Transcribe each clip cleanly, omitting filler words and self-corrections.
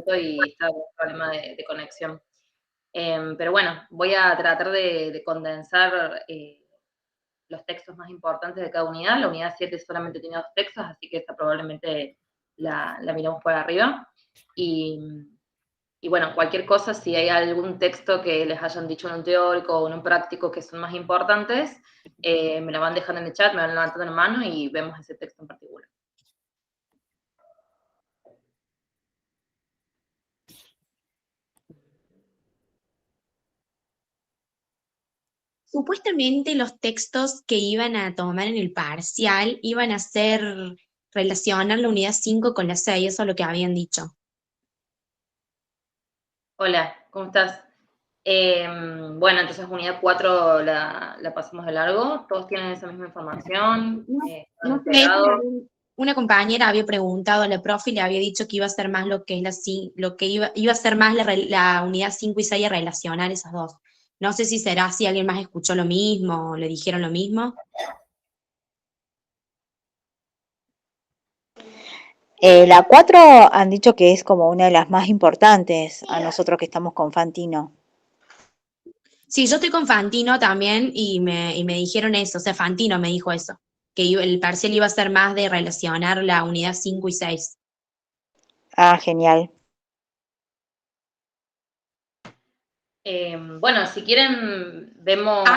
minuto y estaba con un problema de conexión. Pero bueno, voy a tratar de condensar los textos más importantes de cada unidad. La unidad 7 solamente tiene 2 textos, así que esta probablemente la miramos por arriba. Y bueno, cualquier cosa, si hay algún texto que les hayan dicho en un teórico o en un práctico que son más importantes, me lo van dejando en el chat, me van levantando la mano y vemos ese texto en particular. Supuestamente los textos que iban a tomar en el parcial iban a ser relacionar la unidad 5 con la 6, eso es lo que habían dicho. Hola, ¿cómo estás? Bueno, entonces unidad 4 la pasamos de largo, todos tienen esa misma información, No, están no sé, enterados. una compañera había preguntado a la profe y le había dicho que iba a ser más lo que es lo que iba a ser más la unidad 5 y 6 a relacionar esas dos. No sé si será si alguien más escuchó lo mismo o le dijeron lo mismo. La 4 han dicho que es como una de las más importantes a nosotros que estamos con Fantino. Sí, yo estoy con Fantino también y me dijeron eso, o sea, Fantino me dijo eso, que el parcial iba a ser más de relacionar la unidad 5 y 6. Ah, genial. Bueno, si quieren, vemos...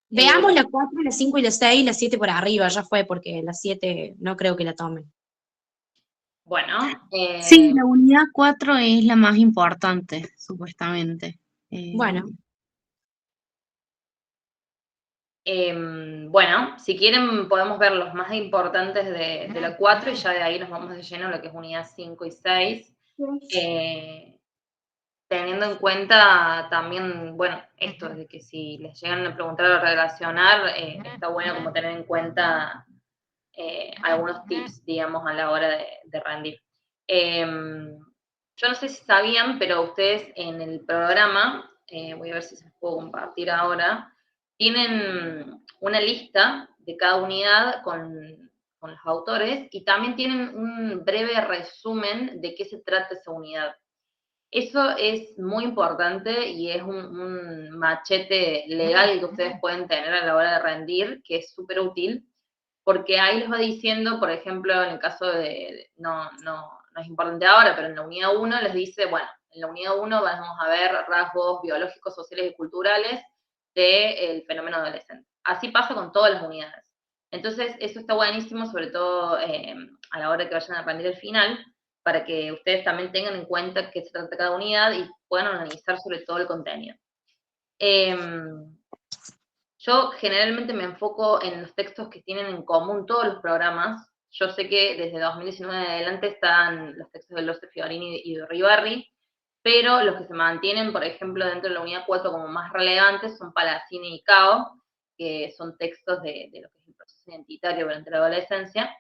Veamos la 4, la 5 y la 6 y la 7 por arriba, ya fue, porque la 7 no creo que la tomen. Bueno, Sí, la unidad 4 es la más importante, supuestamente. Bueno, bueno, si quieren podemos ver los más importantes de la 4 y ya de ahí nos vamos de lleno a lo que es unidad 5 y 6. Teniendo en cuenta también, bueno, esto de que si les llegan a preguntar a relacionar, está bueno como tener en cuenta algunos tips, digamos, a la hora de rendir. Yo no sé si sabían, pero ustedes en el programa, voy a ver si se los puedo compartir ahora, tienen una lista de cada unidad con los autores y también tienen un breve resumen de qué se trata esa unidad. Eso es muy importante y es un machete legal que ustedes pueden tener a la hora de rendir, que es súper útil, porque ahí les va diciendo, por ejemplo, en el caso no es importante ahora, pero en la unidad 1 les dice, bueno, en la unidad 1 vamos a ver rasgos biológicos, sociales y culturales del fenómeno adolescente. Así pasa con todas las unidades. Entonces, eso está buenísimo, sobre todo a la hora que vayan a rendir el final, para que ustedes también tengan en cuenta qué se trata cada unidad y puedan organizar sobre todo el contenido. Yo generalmente me enfoco en los textos que tienen en común todos los programas. Yo sé que desde 2019 en adelante están los textos de Loce Fiorini y de Ribarri, pero los que se mantienen, por ejemplo, dentro de la unidad 4 como más relevantes son Palacini y Cao, que son textos de lo que es el proceso identitario durante la adolescencia.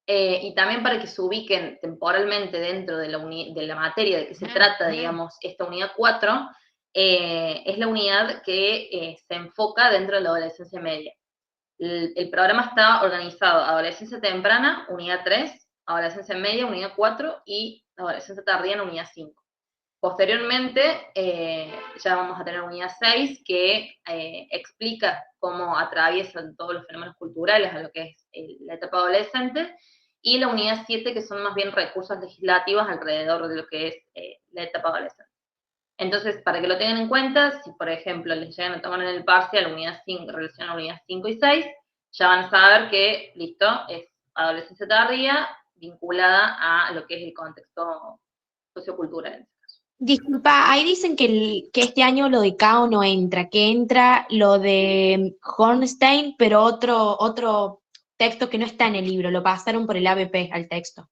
Y también para que se ubiquen temporalmente dentro de la materia de que se trata, digamos, esta unidad 4, es la unidad que se enfoca dentro de la adolescencia media. El programa está organizado adolescencia temprana, unidad 3, adolescencia media, unidad 4, y adolescencia tardía en unidad 5. Posteriormente, ya vamos a tener unidad 6, que explica cómo atraviesan todos los fenómenos culturales a lo que es la etapa adolescente, y la unidad 7, que son más bien recursos legislativos alrededor de lo que es la etapa adolescente. Entonces, para que lo tengan en cuenta, si por ejemplo les llegan a tomar en el parcial unidad 5, relación a unidad 5 y 6, ya van a saber que, listo, es adolescencia tardía vinculada a lo que es el contexto sociocultural. disculpa, ahí dicen que este año lo de Cao no entra, que entra lo de Hornstein, pero otro texto que no está en el libro, lo pasaron por el ABP al texto.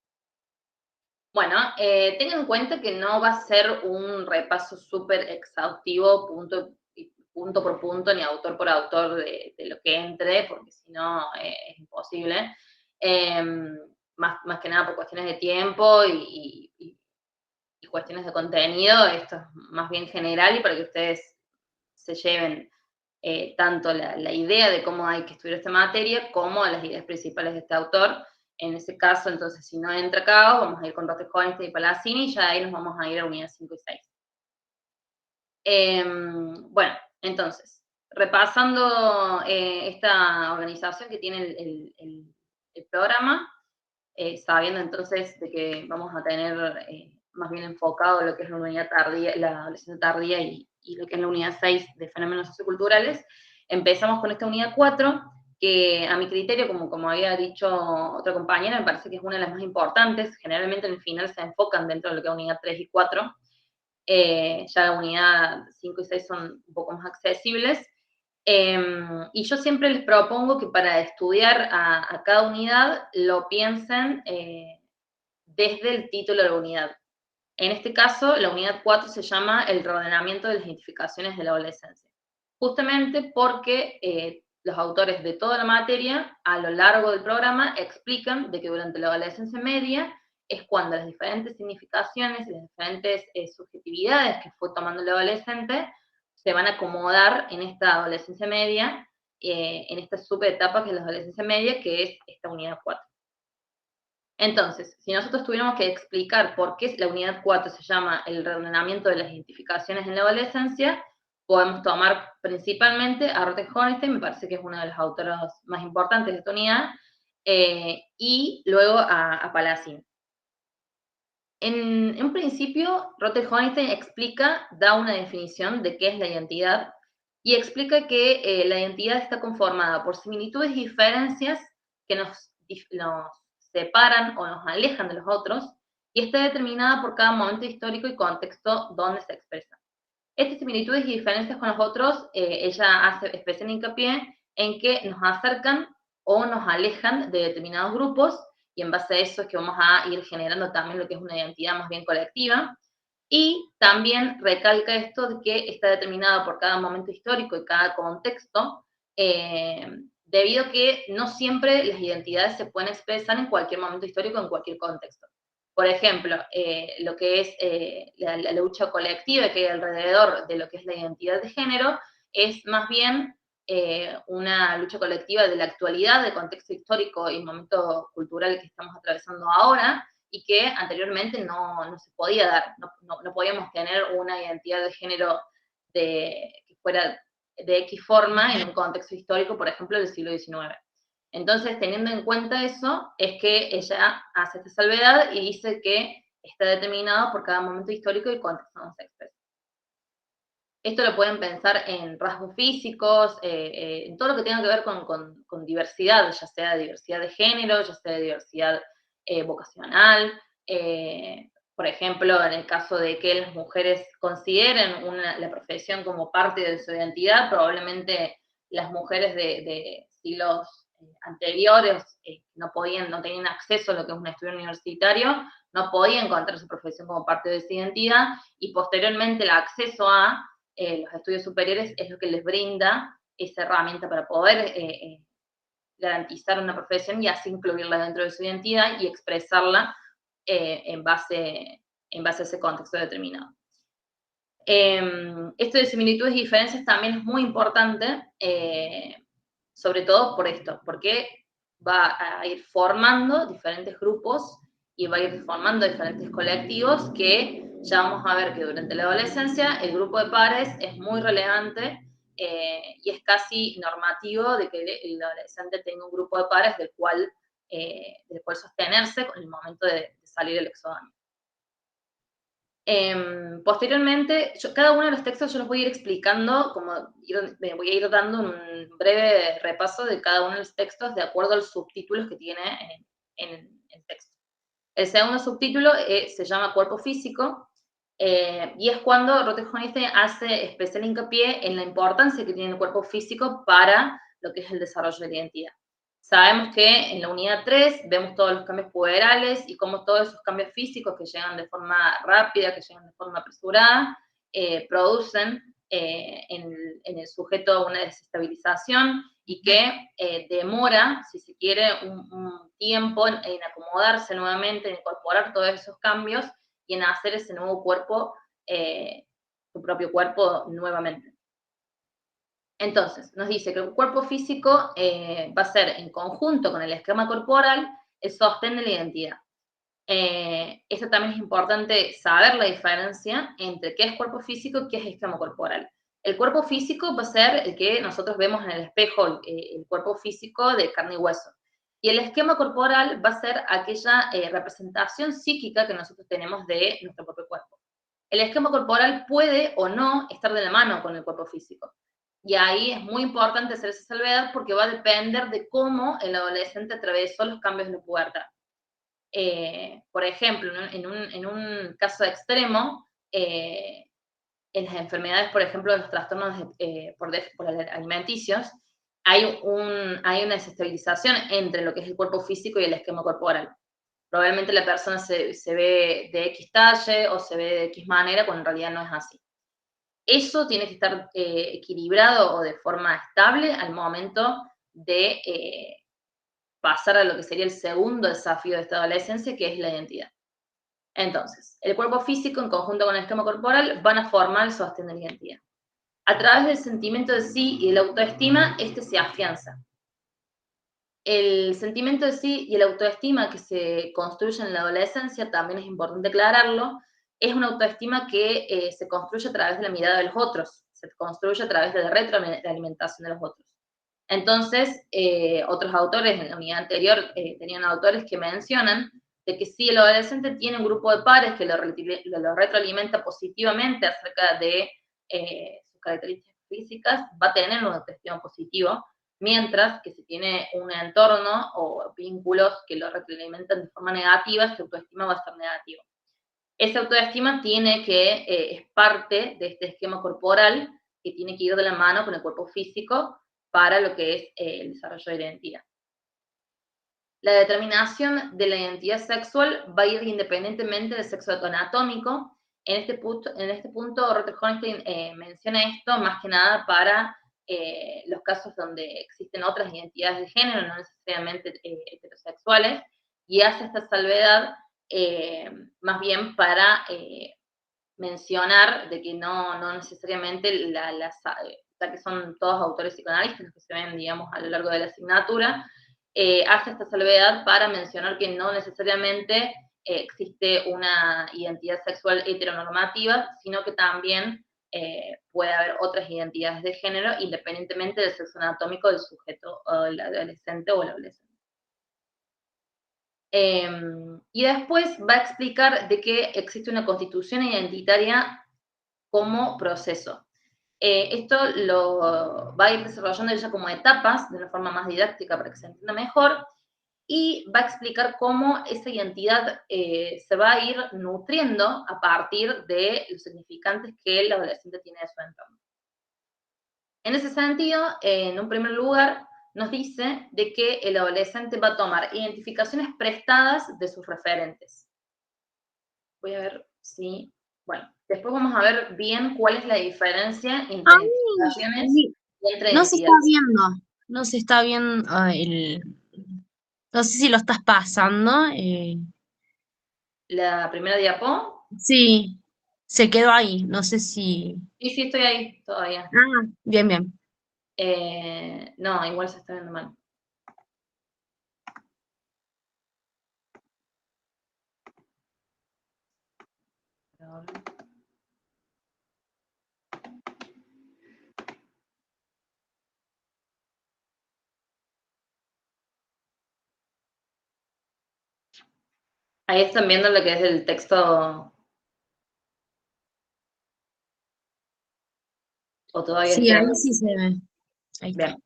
Bueno, tengan en cuenta que no va a ser un repaso súper exhaustivo, punto por punto, ni autor por autor de lo que entre, porque si no es imposible. Más que nada por cuestiones de tiempo y cuestiones de contenido, esto es más bien general y para que ustedes se lleven tanto la idea de cómo hay que estudiar esta materia como las ideas principales de este autor. En ese caso, entonces, si no entra CAO, vamos a ir con Rotes, Hohenstein y Palacini, y ya ahí nos vamos a ir a unidad 5 y 6. Bueno, entonces, repasando esta organización que tiene el programa, sabiendo entonces de que vamos a tener más bien enfocado lo que es la unidad tardía, la adolescencia tardía y lo que es la unidad 6 de fenómenos socioculturales, empezamos con esta unidad 4, que a mi criterio, como había dicho otra compañera, me parece que es una de las más importantes. Generalmente en el final se enfocan dentro de lo que es unidad 3 y 4, ya la unidad 5 y 6 son un poco más accesibles. Y yo siempre les propongo que para estudiar a cada unidad lo piensen desde el título de la unidad. En este caso, la unidad 4 se llama el reordenamiento de las identificaciones de la adolescencia, justamente porque los autores de toda la materia, a lo largo del programa, explican de que durante la adolescencia media es cuando las diferentes significaciones y las diferentes subjetividades que fue tomando el adolescente se van a acomodar en esta adolescencia media, en esta subetapa que es la adolescencia media, que es esta unidad 4. Entonces, si nosotros tuviéramos que explicar por qué la unidad 4 se llama el reordenamiento de las identificaciones en la adolescencia, podemos tomar principalmente a Rotes Hohenstein, me parece que es una de las autoras más importantes de esta unidad, y luego a Palacin. En un principio, Rotes Hohenstein da una definición de qué es la identidad, y explica que la identidad está conformada por similitudes y diferencias que nos separan o nos alejan de los otros, y está determinada por cada momento histórico y contexto donde se expresa. Estas similitudes y diferencias con los otros, ella hace especial hincapié en que nos acercan o nos alejan de determinados grupos, y en base a eso es que vamos a ir generando también lo que es una identidad más bien colectiva. Y también recalca esto de que está determinado por cada momento histórico y cada contexto, debido a que no siempre las identidades se pueden expresar en cualquier momento histórico, en cualquier contexto. Por ejemplo, lo que es la lucha colectiva que hay alrededor de lo que es la identidad de género es más bien una lucha colectiva de la actualidad, del contexto histórico y momento cultural que estamos atravesando ahora, y que anteriormente no se podía dar, no podíamos tener una identidad de género que fuera de X forma en un contexto histórico, por ejemplo, del siglo XIX. Entonces, teniendo en cuenta eso, es que ella hace esta salvedad y dice que está determinado por cada momento histórico y contexto donde se expresa. Esto lo pueden pensar en rasgos físicos, en todo lo que tenga que ver con diversidad, ya sea diversidad de género, ya sea diversidad vocacional. Por ejemplo, en el caso de que las mujeres consideren la profesión como parte de su identidad, probablemente las mujeres de siglos anteriores no tenían acceso a lo que es un estudio universitario, no podían encontrar su profesión como parte de su identidad, y posteriormente el acceso a los estudios superiores es lo que les brinda esa herramienta para poder garantizar una profesión y así incluirla dentro de su identidad y expresarla en base a ese contexto determinado. Esto de similitudes y diferencias también es muy importante, sobre todo por esto, porque va a ir formando diferentes grupos y va a ir formando diferentes colectivos que ya vamos a ver que durante la adolescencia el grupo de pares es muy relevante y es casi normativo de que el adolescente tenga un grupo de pares del cual sostenerse en el momento de salir del exogamia. Posteriormente, cada uno de los textos yo los voy a ir explicando, voy a ir dando un breve repaso de cada uno de los textos de acuerdo a los subtítulos que tiene en el texto. El segundo subtítulo se llama Cuerpo Físico, y es cuando Rotes Hohenstein hace especial hincapié en la importancia que tiene el cuerpo físico para lo que es el desarrollo de la identidad. Sabemos que en la unidad 3 vemos todos los cambios puberales y cómo todos esos cambios físicos que llegan de forma rápida, que llegan de forma apresurada, producen en el sujeto una desestabilización y que demora, si se quiere, un tiempo en acomodarse nuevamente, en incorporar todos esos cambios y en hacer ese nuevo cuerpo, su propio cuerpo nuevamente. Entonces, nos dice que el cuerpo físico va a ser en conjunto con el esquema corporal el sostén de la identidad. Eso también es importante saber la diferencia entre qué es cuerpo físico y qué es esquema corporal. El cuerpo físico va a ser el que nosotros vemos en el espejo, el cuerpo físico de carne y hueso. Y el esquema corporal va a ser aquella representación psíquica que nosotros tenemos de nuestro propio cuerpo. El esquema corporal puede o no estar de la mano con el cuerpo físico. Y ahí es muy importante hacer esa salvedad porque va a depender de cómo el adolescente atravesó los cambios de la pubertad. Por ejemplo, en un caso extremo, en las enfermedades, por ejemplo, de los trastornos por alimenticios, hay una desestabilización entre lo que es el cuerpo físico y el esquema corporal. Probablemente la persona se ve de X talle o se ve de X manera, cuando en realidad no es así. Eso tiene que estar equilibrado o de forma estable al momento de pasar a lo que sería el segundo desafío de esta adolescencia, que es la identidad. Entonces, el cuerpo físico en conjunto con el esquema corporal van a formar el sostén de la identidad. A través del sentimiento de sí y de la autoestima, este se afianza. El sentimiento de sí y la autoestima que se construye en la adolescencia, también es importante aclararlo, es una autoestima que se construye a través de la mirada de los otros, se construye a través de la retroalimentación de los otros. Entonces, otros autores en la unidad anterior tenían autores que mencionan de que si el adolescente tiene un grupo de pares que lo retroalimenta positivamente acerca de sus características físicas, va a tener una autoestima positiva, mientras que si tiene un entorno o vínculos que lo retroalimentan de forma negativa, su autoestima va a ser negativa. Esa autoestima es parte de este esquema corporal que tiene que ir de la mano con el cuerpo físico para lo que es el desarrollo de la identidad. La determinación de la identidad sexual va a ir independientemente del sexo anatómico. En este punto Rotter Hornstein menciona esto más que nada para los casos donde existen otras identidades de género, no necesariamente heterosexuales, y hace esta salvedad más bien para mencionar de que no necesariamente ya que son todos autores psicoanalistas los que se ven, digamos, a lo largo de la asignatura, hace esta salvedad para mencionar que no necesariamente existe una identidad sexual heteronormativa, sino que también puede haber otras identidades de género, independientemente del sexo anatómico del sujeto, o el adolescente o el adolescente. Y después va a explicar de que existe una constitución identitaria como proceso. Esto lo va a ir desarrollando ella como etapas, de una forma más didáctica para que se entienda mejor, y va a explicar cómo esa identidad se va a ir nutriendo a partir de los significantes que el adolescente tiene de su entorno. En ese sentido, en un primer lugar, nos dice de que el adolescente va a tomar identificaciones prestadas de sus referentes. Voy a ver si... Bueno, después vamos a ver bien cuál es la diferencia entre identificaciones y entre No se está identidades. viendo, no se está viendo no sé si lo estás pasando. La primera diapo. Sí, se quedó ahí, no sé si... Sí, estoy ahí todavía. Ah, bien, bien. No, igual se está viendo mal. Ahí están viendo lo que es el texto. ¿O todavía Sí, está? ahí sí se ve. Ahí está.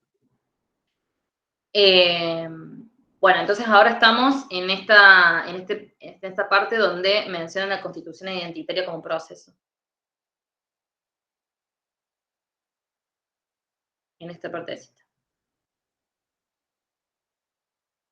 Bien. Bueno, entonces ahora estamos en esta parte donde menciona la constitución identitaria como proceso. En esta partecita.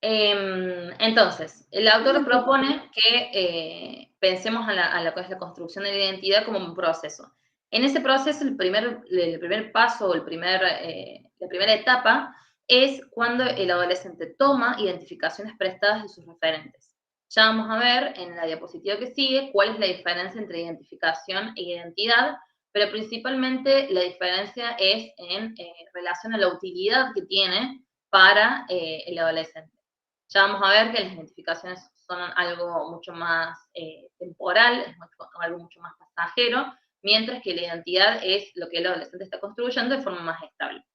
Entonces, el autor propone que pensemos a lo que es la construcción de la identidad como un proceso. En ese proceso, el primer paso o la primera etapa es cuando el adolescente toma identificaciones prestadas de sus referentes. Ya vamos a ver en la diapositiva que sigue cuál es la diferencia entre identificación e identidad, pero principalmente la diferencia es en relación a la utilidad que tiene para el adolescente. Ya vamos a ver que las identificaciones son algo mucho más temporal, es algo mucho más pasajero, mientras que la identidad es lo que el adolescente está construyendo de forma más estable.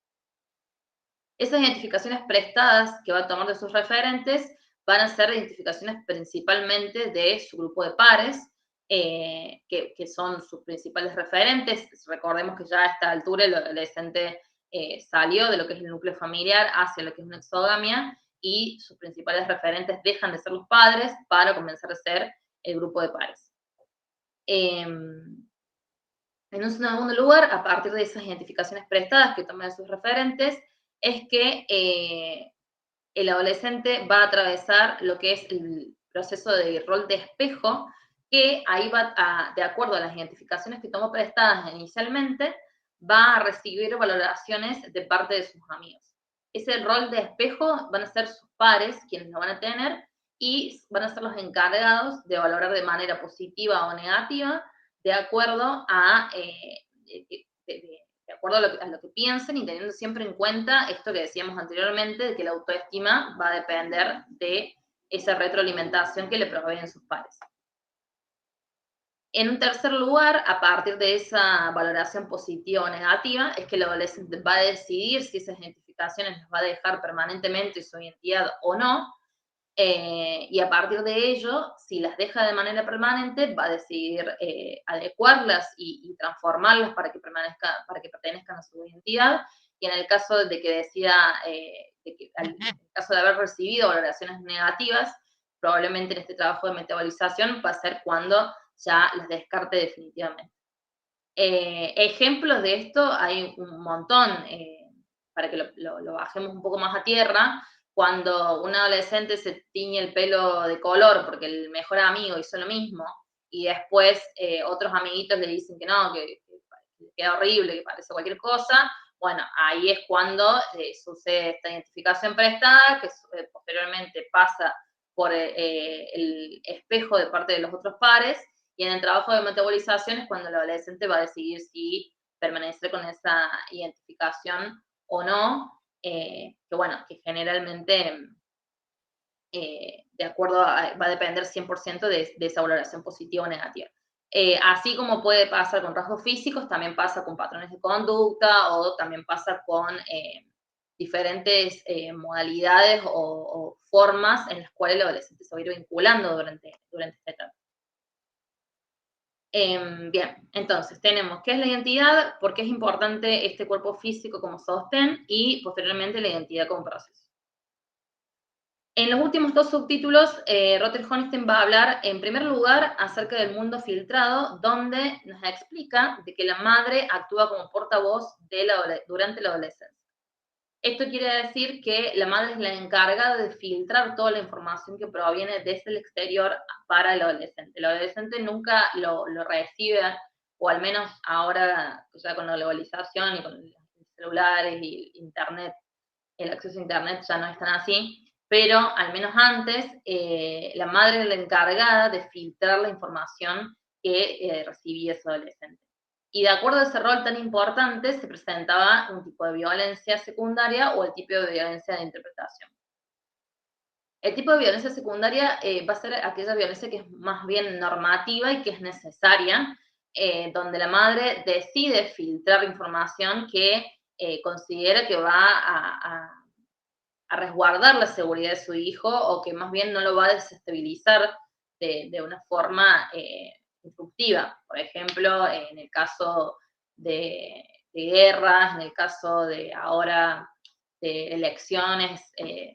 Esas identificaciones prestadas que va a tomar de sus referentes van a ser identificaciones principalmente de su grupo de pares, que son sus principales referentes. Recordemos que ya a esta altura el adolescente salió de lo que es el núcleo familiar hacia lo que es una exogamia, y sus principales referentes dejan de ser los padres para comenzar a ser el grupo de pares. En un segundo lugar, a partir de esas identificaciones prestadas que toman de sus referentes, es que el adolescente va a atravesar lo que es el proceso de rol de espejo, que ahí va de acuerdo a las identificaciones que tomó prestadas inicialmente, va a recibir valoraciones de parte de sus amigos. Ese rol de espejo van a ser sus pares quienes lo van a tener, y van a ser los encargados de valorar de manera positiva o negativa de acuerdo a de acuerdo a lo que piensen, y teniendo siempre en cuenta esto que decíamos anteriormente, de que la autoestima va a depender de esa retroalimentación que le proveen sus pares. En un tercer lugar, a partir de esa valoración positiva o negativa, es que el adolescente va a decidir si esas identificaciones las va a dejar permanentemente su identidad o no, y a partir de ello, si las deja de manera permanente, va a decidir adecuarlas y transformarlas para que pertenezcan a su identidad. Y en el caso de que decida, en el caso de haber recibido valoraciones negativas, probablemente en este trabajo de metabolización va a ser cuando ya las descarte definitivamente. Ejemplos de esto hay un montón, para que lo bajemos un poco más a tierra. Cuando un adolescente se tiñe el pelo de color porque el mejor amigo hizo lo mismo, y después otros amiguitos le dicen que no, que queda horrible, que parece cualquier cosa, bueno, ahí es cuando sucede esta identificación prestada, que posteriormente pasa por el espejo de parte de los otros pares, y en el trabajo de metabolización es cuando el adolescente va a decidir si permanecer con esa identificación o no, que bueno, que generalmente de acuerdo va a depender 100% de esa valoración positiva o negativa. Así como puede pasar con rasgos físicos, también pasa con patrones de conducta, o también pasa con diferentes modalidades o formas en las cuales el adolescente se va a ir vinculando durante esta etapa. Bien, entonces tenemos qué es la identidad, por qué es importante este cuerpo físico como sostén, y posteriormente la identidad como proceso. En los últimos dos subtítulos, Rotter Honesten va a hablar, en primer lugar, acerca del mundo filtrado, donde nos explica de que la madre actúa como portavoz durante la adolescencia. Esto quiere decir que la madre es la encargada de filtrar toda la información que proviene desde el exterior para el adolescente. El adolescente nunca lo recibe, o al menos ahora, ya con la globalización y con los celulares y internet, el acceso a internet ya no es tan así, pero al menos antes, la madre es la encargada de filtrar la información que recibía ese adolescente. Y de acuerdo a ese rol tan importante, se presentaba un tipo de violencia secundaria o el tipo de violencia de interpretación. El tipo de violencia secundaria va a ser aquella violencia que es más bien normativa y que es necesaria, donde la madre decide filtrar información que considera que va a resguardar la seguridad de su hijo, o que más bien no lo va a desestabilizar de una forma disruptiva. Por ejemplo, en el caso de guerras, en el caso de ahora de elecciones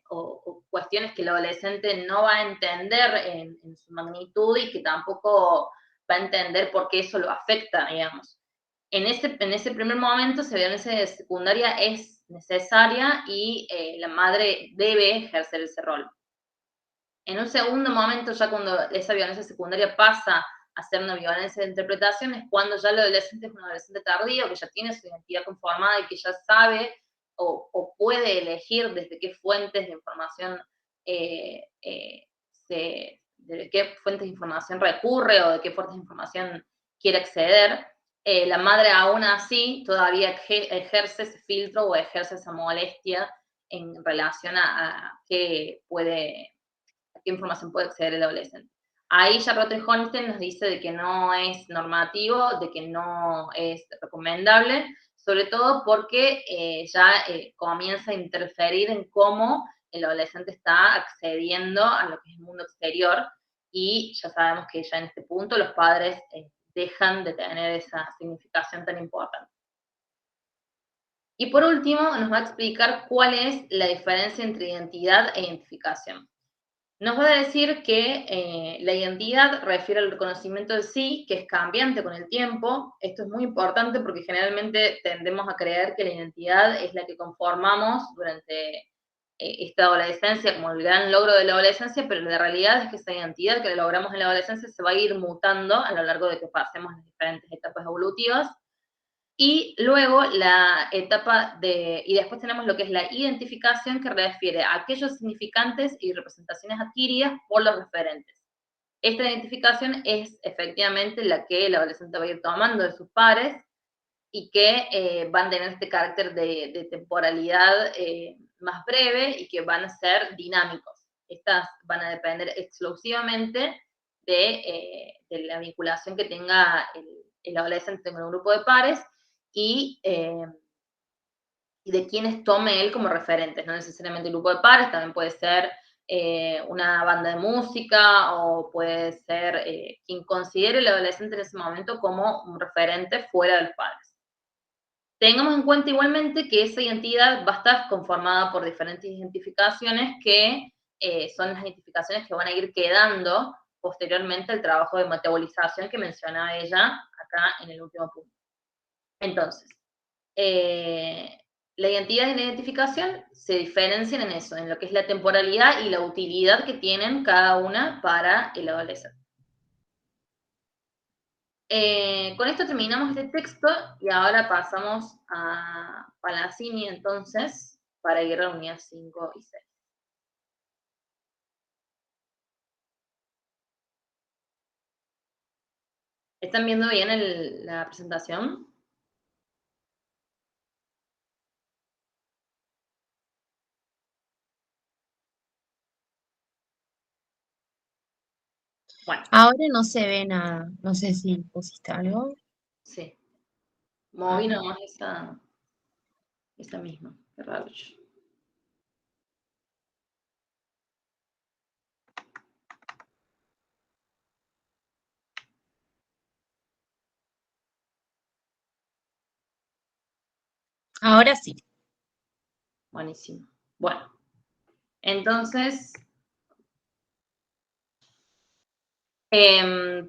o cuestiones que el adolescente no va a entender en su magnitud, y que tampoco va a entender por qué eso lo afecta, digamos. En ese primer momento, esa violencia secundaria es necesaria, y la madre debe ejercer ese rol. En un segundo momento, ya cuando esa violencia secundaria pasa a ser una violencia de interpretación, es cuando ya el adolescente es un adolescente tardío, que ya tiene su identidad conformada y que ya sabe o puede elegir desde qué fuentes de información de qué fuentes de información recurre, o de qué fuentes de información quiere acceder. La madre aún así todavía ejerce ese filtro o ejerce esa molestia en relación a qué puede qué información puede acceder el adolescente. Ahí ya Rottenholstein nos dice de que no es normativo, de que no es recomendable, sobre todo porque ya comienza a interferir en cómo el adolescente está accediendo a lo que es el mundo exterior, y ya sabemos que ya en este punto los padres dejan de tener esa significación tan importante. Y por último, nos va a explicar cuál es la diferencia entre identidad e identificación. Nos va a decir que la identidad refiere al reconocimiento de sí, que es cambiante con el tiempo. Esto es muy importante porque generalmente tendemos a creer que la identidad es la que conformamos durante esta adolescencia como el gran logro de la adolescencia, pero la realidad es que esa identidad que logramos en la adolescencia se va a ir mutando a lo largo de que pasemos las diferentes etapas evolutivas. Y luego la etapa y después tenemos lo que es la identificación, que refiere a aquellos significantes y representaciones adquiridas por los referentes. Esta identificación es efectivamente la que el adolescente va a ir tomando de sus pares y que van a tener este carácter de temporalidad más breve y que van a ser dinámicos. Estas van a depender exclusivamente de la vinculación que tenga el adolescente con un grupo de pares y de quienes tome él como referentes, no necesariamente el grupo de pares, también puede ser una banda de música o puede ser quien considere el adolescente en ese momento como un referente fuera de los padres. Tengamos en cuenta igualmente que esa identidad va a estar conformada por diferentes identificaciones que son las identificaciones que van a ir quedando posteriormente al trabajo de metabolización que mencionaba ella acá en el último punto. Entonces, la identidad y la identificación se diferencian en eso, en lo que es la temporalidad y la utilidad que tienen cada una para el adolescente. Con esto terminamos este texto y ahora pasamos a Palazzini entonces para ir a la unidad 5 y 6. ¿Están viendo bien la presentación? Bueno, Ahora no se ve nada. No sé si pusiste algo. sí. Moví nomás esa misma. Qué raro. Ahora sí. Buenísimo. Bueno, entonces,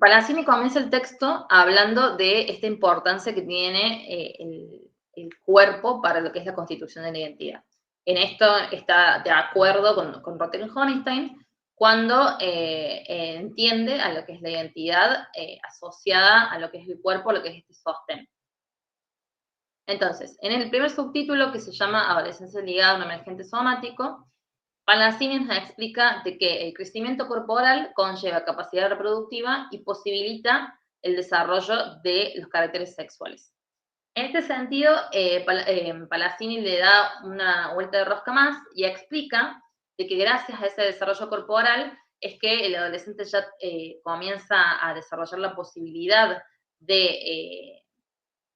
Palazzini comienza el texto hablando de esta importancia que tiene el cuerpo para lo que es la constitución de la identidad. En esto está de acuerdo con Rottenholstein cuando entiende a lo que es la identidad asociada a lo que es el cuerpo, lo que es este sostén. Entonces, en el primer subtítulo, que se llama Adolescencia ligada a un emergente somático, Palazzini nos explica de que el crecimiento corporal conlleva capacidad reproductiva y posibilita el desarrollo de los caracteres sexuales. En este sentido, Palazzini le da una vuelta de rosca más y explica de que gracias a ese desarrollo corporal es que el adolescente ya comienza a desarrollar la posibilidad de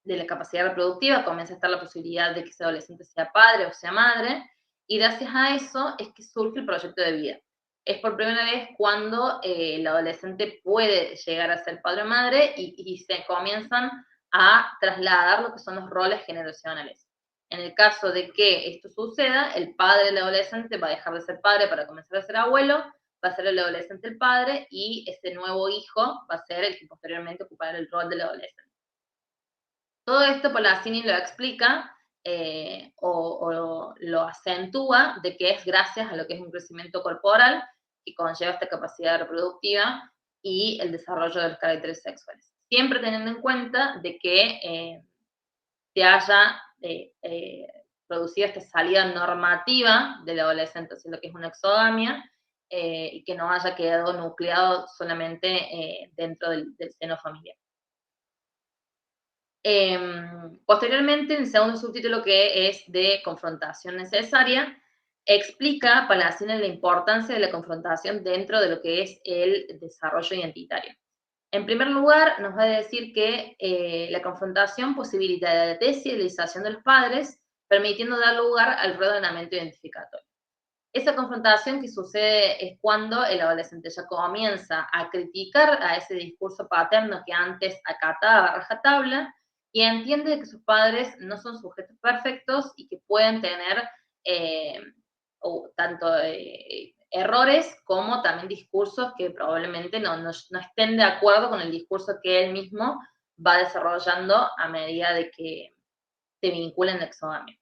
la capacidad reproductiva, comienza a estar la posibilidad de que ese adolescente sea padre o sea madre, y gracias a eso es que surge el proyecto de vida. Es por primera vez cuando el adolescente puede llegar a ser padre o madre y se comienzan a trasladar lo que son los roles generacionales. En el caso de que esto suceda, el padre del adolescente va a dejar de ser padre para comenzar a ser abuelo, va a ser el adolescente el padre, y ese nuevo hijo va a ser el que posteriormente ocupará el rol del adolescente. Todo esto Palazzini lo explica o lo acentúa de que es gracias a lo que es un crecimiento corporal que conlleva esta capacidad reproductiva y el desarrollo de los caracteres sexuales. Siempre teniendo en cuenta de que se haya producido esta salida normativa del adolescente hacia lo que es una exogamia y que no haya quedado nucleado solamente dentro del seno familiar. Posteriormente, el segundo subtítulo, que es de confrontación necesaria, explica Palacino la importancia de la confrontación dentro de lo que es el desarrollo identitario. En primer lugar, nos va a decir que la confrontación posibilita la desidealización de los padres, permitiendo dar lugar al reordenamiento identificatorio. Esa confrontación que sucede es cuando el adolescente ya comienza a criticar a ese discurso paterno que antes acataba a rajatabla y entiende que sus padres no son sujetos perfectos y que pueden tener tanto errores como también discursos que probablemente no estén de acuerdo con el discurso que él mismo va desarrollando a medida de que se vincula en la exogamia.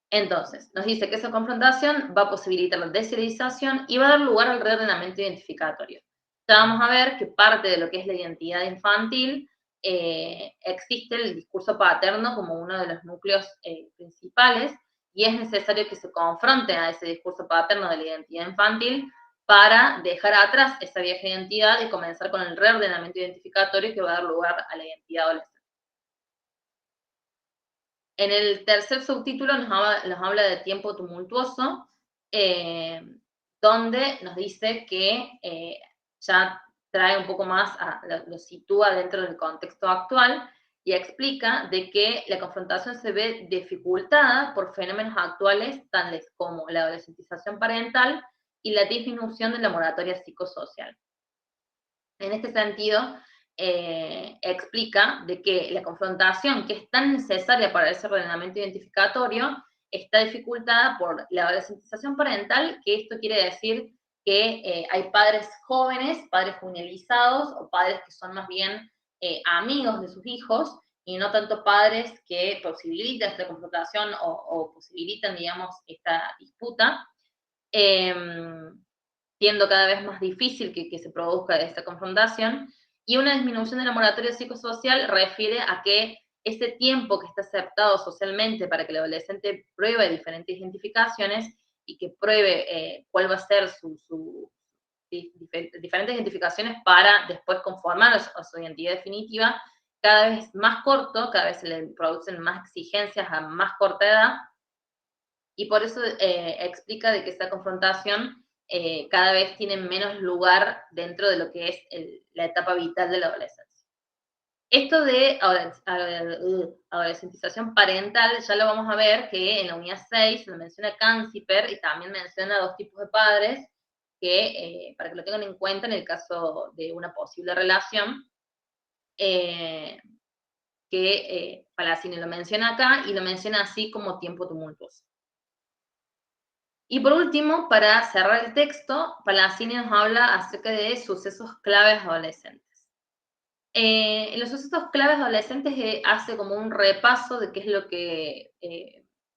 Entonces, nos dice que esa confrontación va a posibilitar la desidealización y va a dar lugar al reordenamiento identificatorio. Ya vamos a ver que parte de lo que es la identidad infantil existe el discurso paterno como uno de los núcleos principales y es necesario que se confronte a ese discurso paterno de la identidad infantil para dejar atrás esa vieja identidad y comenzar con el reordenamiento identificatorio que va a dar lugar a la identidad adolescente. En el tercer subtítulo nos habla de tiempo tumultuoso, donde nos dice que ya trae un poco más, lo sitúa dentro del contexto actual y explica de que la confrontación se ve dificultada por fenómenos actuales tales como la adolescentización parental y la disminución de la moratoria psicosocial. En este sentido, explica de que la confrontación que es tan necesaria para ese ordenamiento identificatorio está dificultada por la adolescentización parental, que esto quiere decir que hay padres jóvenes, padres juvenializados o padres que son más bien amigos de sus hijos y no tanto padres que posibilitan esta confrontación o posibilitan, digamos, esta disputa. Siendo cada vez más difícil que se produzca esta confrontación, y una disminución de la moratoria psicosocial refiere a que ese tiempo que está aceptado socialmente para que el adolescente pruebe diferentes identificaciones y que pruebe cuál va a ser diferentes identificaciones para después conformar a su identidad definitiva, cada vez más corto, cada vez se le producen más exigencias a más corta edad, y por eso explica de que esta confrontación cada vez tiene menos lugar dentro de lo que es la etapa vital de la adolescencia. Esto de adolescentización parental ya lo vamos a ver que en la unidad 6 lo menciona Canciper y también menciona dos tipos de padres que, para que lo tengan en cuenta en el caso de una posible relación, que Palacino lo menciona acá y lo menciona así como tiempo tumultuoso. Y por último, para cerrar el texto, Palacino nos habla acerca de sucesos claves adolescentes. En los sucesos claves adolescentes hace como un repaso de qué es lo que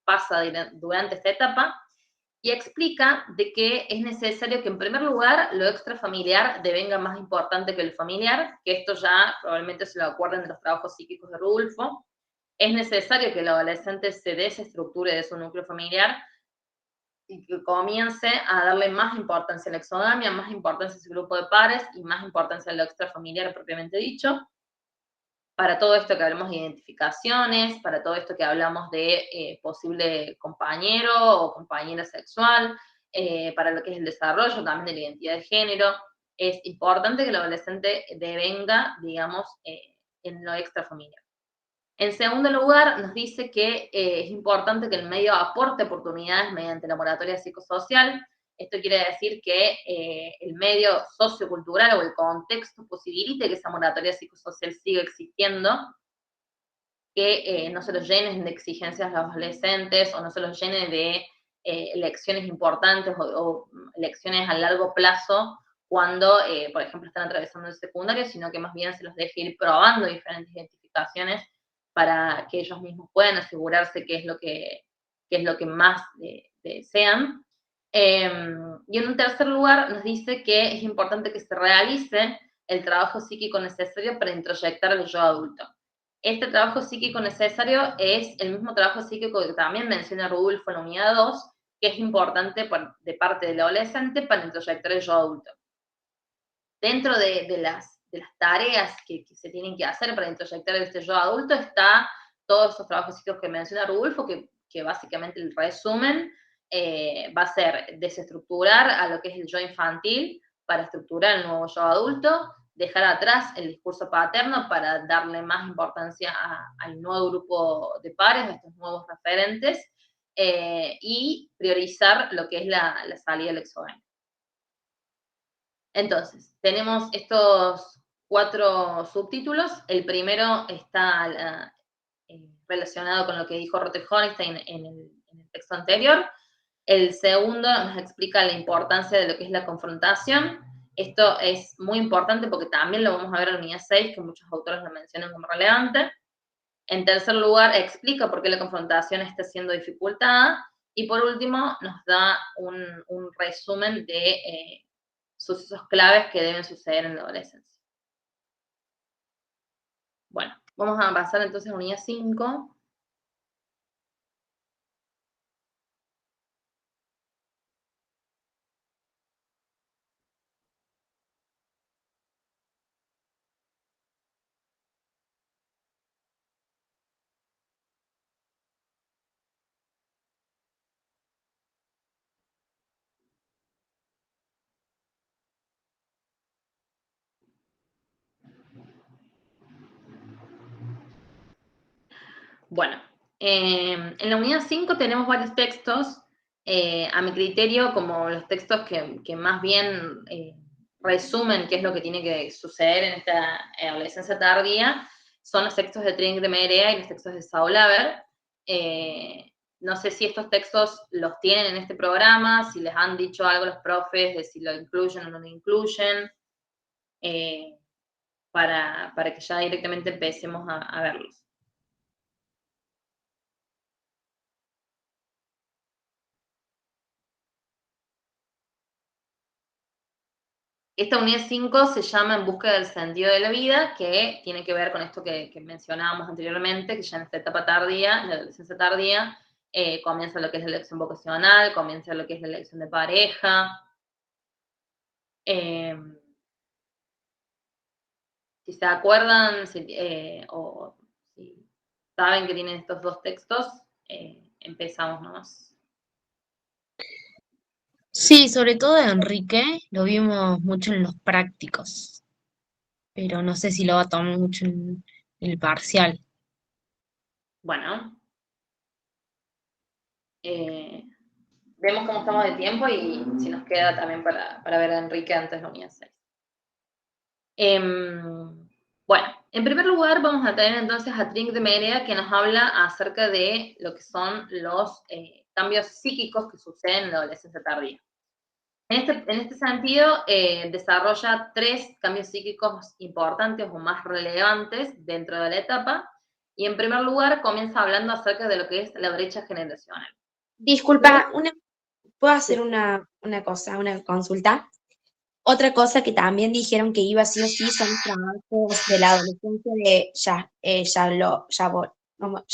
pasa durante esta etapa y explica de que es necesario que en primer lugar lo extrafamiliar devenga más importante que lo familiar, que esto ya probablemente se lo acuerden de los trabajos psíquicos de Rudolfo. Es necesario que el adolescente se desestructure de su núcleo familiar y que comience a darle más importancia a la exogamia, más importancia a ese grupo de pares y más importancia a lo extrafamiliar propiamente dicho. Para todo esto que hablamos de identificaciones, para todo esto que hablamos de posible compañero o compañera sexual, para lo que es el desarrollo también de la identidad de género, es importante que el adolescente devenga, digamos, en lo extrafamiliar. En segundo lugar, nos dice que es importante que el medio aporte oportunidades mediante la moratoria psicosocial. Esto quiere decir que el medio sociocultural o el contexto posibilite que esa moratoria psicosocial siga existiendo, que no se los llenen de exigencias a los adolescentes o no se los llene de lecciones importantes o lecciones a largo plazo cuando, por ejemplo, están atravesando el secundario, sino que más bien se los deje ir probando diferentes identificaciones para que ellos mismos puedan asegurarse qué es lo que más desean. Y en un tercer lugar nos dice que es importante que se realice el trabajo psíquico necesario para introyectar al yo adulto. Este trabajo psíquico necesario es el mismo trabajo psíquico que también menciona Rudolfo en la unidad 2, que es importante de parte del adolescente para introyectar el yo adulto. Dentro de las tareas que se tienen que hacer para introyectar este yo adulto está todos esos trabajos psíquicos que menciona Rudolfo, que básicamente el resumen va a ser desestructurar a lo que es el yo infantil para estructurar el nuevo yo adulto, dejar atrás el discurso paterno para darle más importancia al nuevo grupo de pares, a estos nuevos referentes, y priorizar lo que es la salida del exogamia. Entonces, tenemos estos 4 subtítulos. El primero está relacionado con lo que dijo Rotter Honigstein en el texto anterior. El segundo nos explica la importancia de lo que es la confrontación. Esto es muy importante porque también lo vamos a ver en la unidad 6, que muchos autores lo mencionan como relevante. En tercer lugar, explica por qué la confrontación está siendo dificultada. Y por último, nos da un resumen de sucesos claves que deben suceder en la adolescencia. Bueno, vamos a pasar entonces a unidad 5. Bueno, en la unidad 5 tenemos varios textos, a mi criterio, como los textos que más bien resumen qué es lo que tiene que suceder en esta adolescencia tardía, son los textos de Trinh de Merea y los textos de Saul Haber. No sé si estos textos los tienen en este programa, si les han dicho algo los profes de si lo incluyen o no lo incluyen, para que ya directamente empecemos a verlos. Esta unidad 5 se llama En búsqueda del sentido de la vida, que tiene que ver con esto que mencionábamos anteriormente, que ya en esta etapa tardía, en la adolescencia tardía, comienza lo que es la elección vocacional, comienza lo que es la elección de pareja. Si se acuerdan, o si saben que tienen estos 2 textos, empezamos nomás. Sí, sobre todo de Enrique, lo vimos mucho en los prácticos, pero no sé si lo va a tomar mucho en el parcial. Bueno, vemos cómo estamos de tiempo y si nos queda también para ver a Enrique antes de la unidad 6. Bueno, en primer lugar vamos a tener entonces a Trinh de Merea, que nos habla acerca de lo que son los cambios psíquicos que suceden en la adolescencia tardía. En este sentido, desarrolla 3 cambios psíquicos importantes o más relevantes dentro de la etapa, y en primer lugar comienza hablando acerca de lo que es la brecha generacional. Disculpa, ¿puedo hacer una cosa, una consulta? Otra cosa que también dijeron que iba sí o sí son los trabajos de la adolescencia de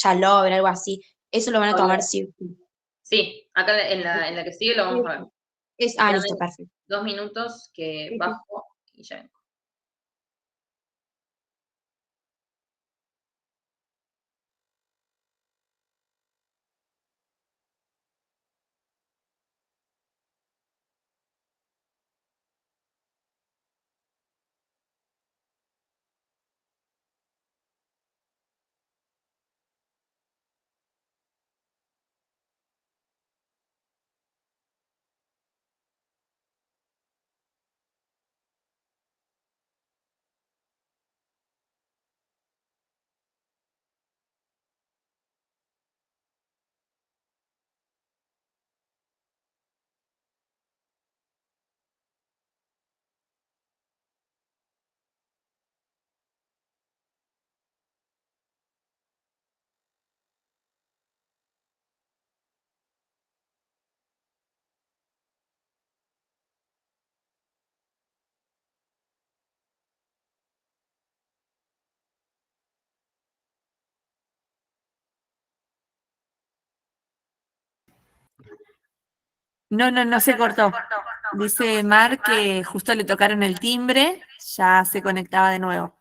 Yalover, algo así. Eso lo van a tomar sí o sí. Sí, acá en la que sigue lo vamos a ver. Listo, perfecto. 2 minutos que bajo y ya vengo. No se cortó. Dice Mar que justo le tocaron el timbre, ya se conectaba de nuevo.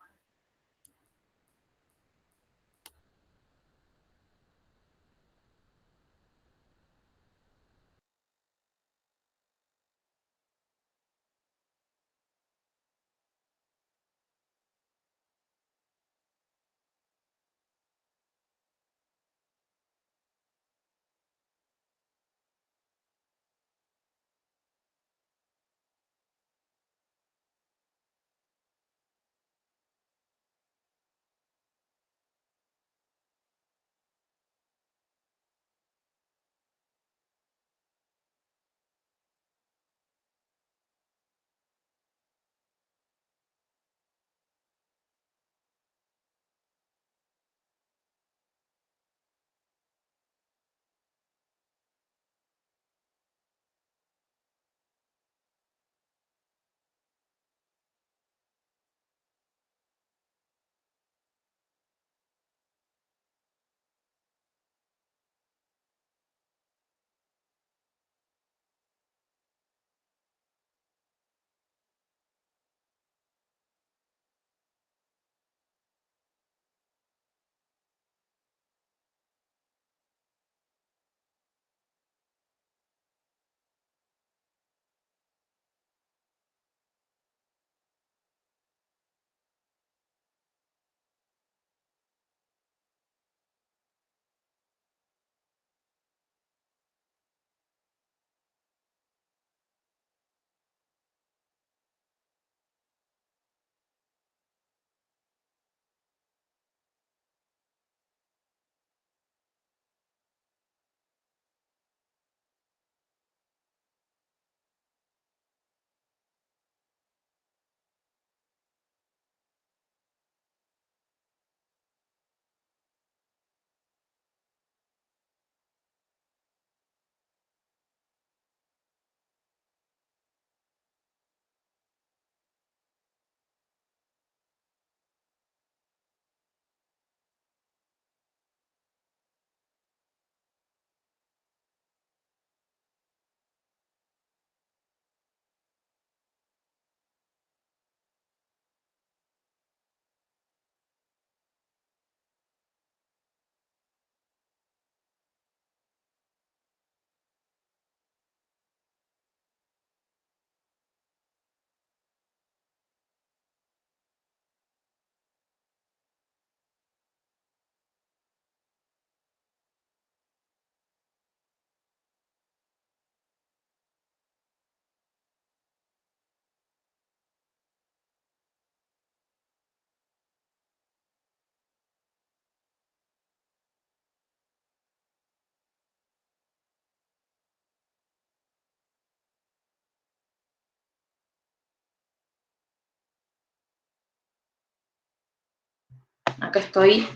Acá estoy.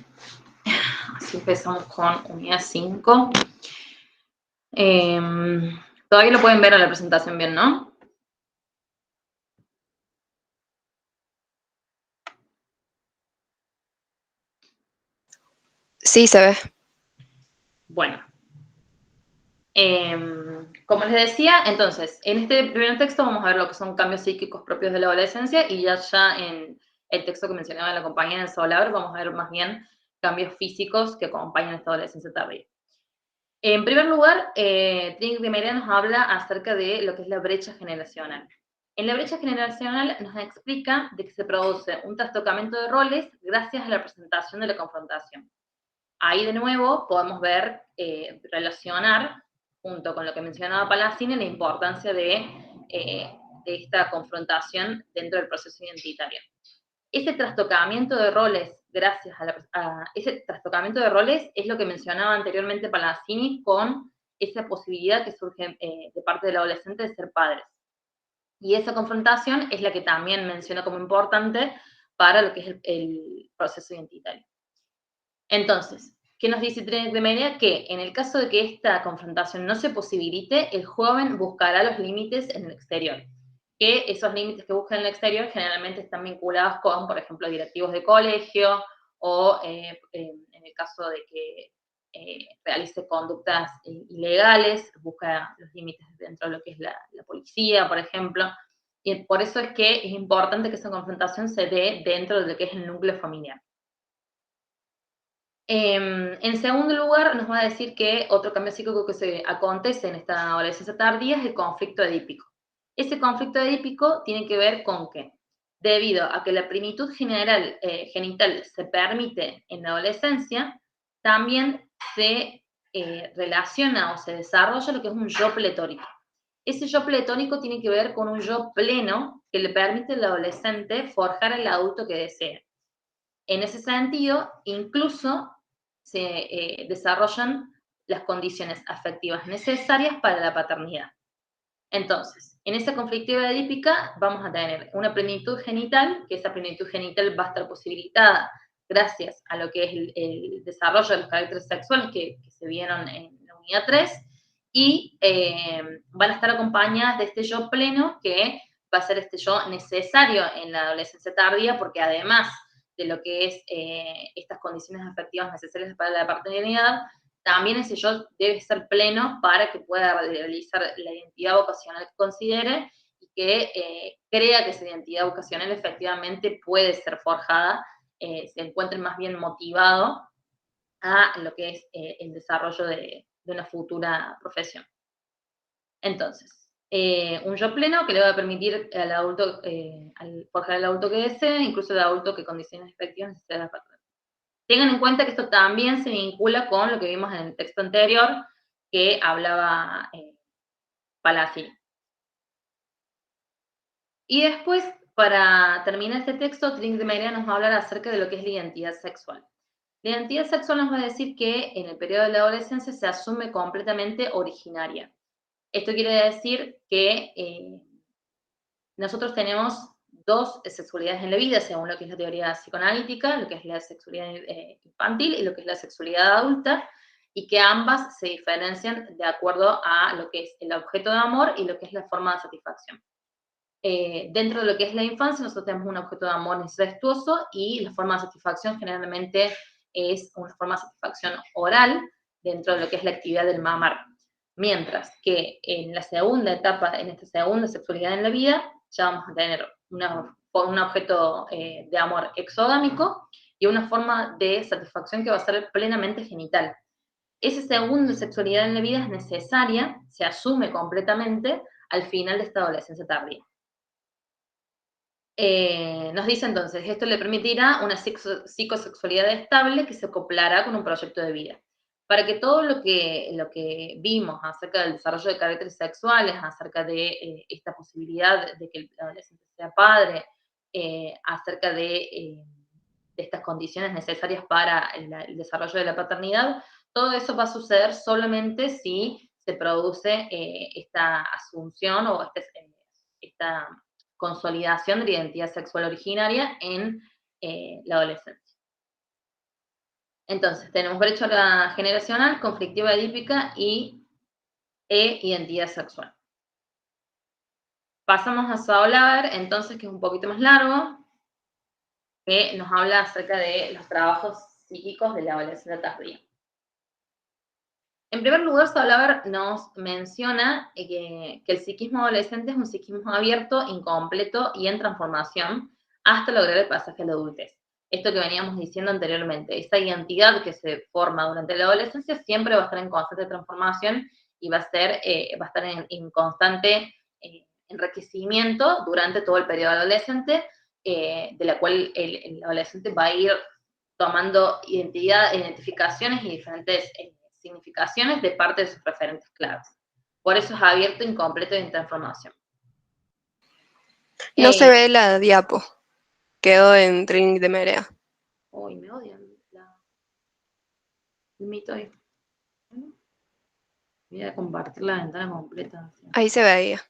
Así empezamos con unidad 5. Todavía lo pueden ver en la presentación bien, ¿no? Sí, se ve. Bueno. Como les decía, entonces, en este primer texto vamos a ver lo que son cambios psíquicos propios de la adolescencia y ya en el texto que mencionaba la compañera en Solar vamos a ver más bien cambios físicos que acompañan esta adolescencia tardía. En primer lugar, Trinity Meira nos habla acerca de lo que es la brecha generacional. En la brecha generacional nos explica de que se produce un trastocamiento de roles gracias a la presentación de la confrontación. Ahí de nuevo podemos ver, relacionar, junto con lo que mencionaba Palacini, la importancia de esta confrontación dentro del proceso identitario. Ese trastocamiento de roles, gracias a ese trastocamiento de roles, es lo que mencionaba anteriormente Palacini con esa posibilidad que surge de parte del adolescente de ser padres. Y esa confrontación es la que también menciona como importante para lo que es el proceso identitario. Entonces, ¿qué nos dice Trinity Meira? Que en el caso de que esta confrontación no se posibilite, el joven buscará los límites en el exterior. Que esos límites que busca en el exterior generalmente están vinculados con, por ejemplo, directivos de colegio o en el caso de que realice conductas ilegales, busca los límites dentro de lo que es la policía, por ejemplo. Y por eso es que es importante que esa confrontación se dé dentro de lo que es el núcleo familiar. En segundo lugar, nos va a decir que otro cambio psíquico que se acontece en esta adolescencia tardía es el conflicto edípico. Ese conflicto edípico tiene que ver con que, debido a que la plenitud genital se permite en la adolescencia, también se relaciona o se desarrolla lo que es un yo pletórico. Ese yo pletórico tiene que ver con un yo pleno que le permite al adolescente forjar el adulto que desea. En ese sentido, incluso se desarrollan las condiciones afectivas necesarias para la paternidad. Entonces, en esa conflictividad edípica vamos a tener una plenitud genital, que esa plenitud genital va a estar posibilitada gracias a lo que es el desarrollo de los caracteres sexuales que se vieron en la unidad 3, y van a estar acompañadas de este yo pleno, que va a ser este yo necesario en la adolescencia tardía, porque además de lo que es estas condiciones afectivas necesarias para la paternidad, también ese yo debe ser pleno para que pueda realizar la identidad vocacional que considere y que crea que esa identidad vocacional efectivamente puede ser forjada, se encuentre más bien motivado a lo que es el desarrollo de una futura profesión. Entonces, un yo pleno que le va a permitir al adulto, al forjar el adulto que desee, incluso el adulto que condiciones efectivas necesarias para paternidad. Tengan en cuenta que esto también se vincula con lo que vimos en el texto anterior que hablaba Palacini. Y después, para terminar este texto, Trinity Meira nos va a hablar acerca de lo que es la identidad sexual. La identidad sexual nos va a decir que en el periodo de la adolescencia se asume completamente originaria. Esto quiere decir que nosotros tenemos dos sexualidades en la vida, según lo que es la teoría psicoanalítica, lo que es la sexualidad infantil y lo que es la sexualidad adulta, y que ambas se diferencian de acuerdo a lo que es el objeto de amor y lo que es la forma de satisfacción. Dentro de lo que es la infancia, nosotros tenemos un objeto de amor incestuoso y la forma de satisfacción generalmente es una forma de satisfacción oral dentro de lo que es la actividad del mamar. Mientras que en la segunda etapa, en esta segunda sexualidad en la vida, ya vamos a tener un objeto de amor exogámico y una forma de satisfacción que va a ser plenamente genital. Esa segunda sexualidad en la vida es necesaria, se asume completamente al final de esta adolescencia tardía. Nos dice entonces, esto le permitirá una psicosexualidad estable que se acoplará con un proyecto de vida. Para que todo lo que vimos acerca del desarrollo de caracteres sexuales, acerca de esta posibilidad de que el adolescente sea padre, acerca de estas condiciones necesarias para el desarrollo de la paternidad, todo eso va a suceder solamente si se produce esta asunción o esta consolidación de la identidad sexual originaria en la adolescencia. Entonces, tenemos brecha generacional, conflictiva edípica y identidad sexual. Pasamos a Sauer, entonces, que es un poquito más largo, que nos habla acerca de los trabajos psíquicos de la adolescencia tardía. En primer lugar, Sauer nos menciona que el psiquismo adolescente es un psiquismo abierto, incompleto y en transformación hasta lograr el pasaje a la adultez. Esto que veníamos diciendo anteriormente, esa identidad que se forma durante la adolescencia siempre va a estar en constante transformación y va a estar en constante enriquecimiento durante todo el periodo adolescente, de la cual el adolescente va a ir tomando identificaciones y diferentes significaciones de parte de sus referentes claves. Por eso es abierto, incompleto y en transformación. No se ve la diapo. Quedó en Trinity de Merea. Uy, me odian. El mito ahí. Voy a compartir la ventana completa. Ahí se veía.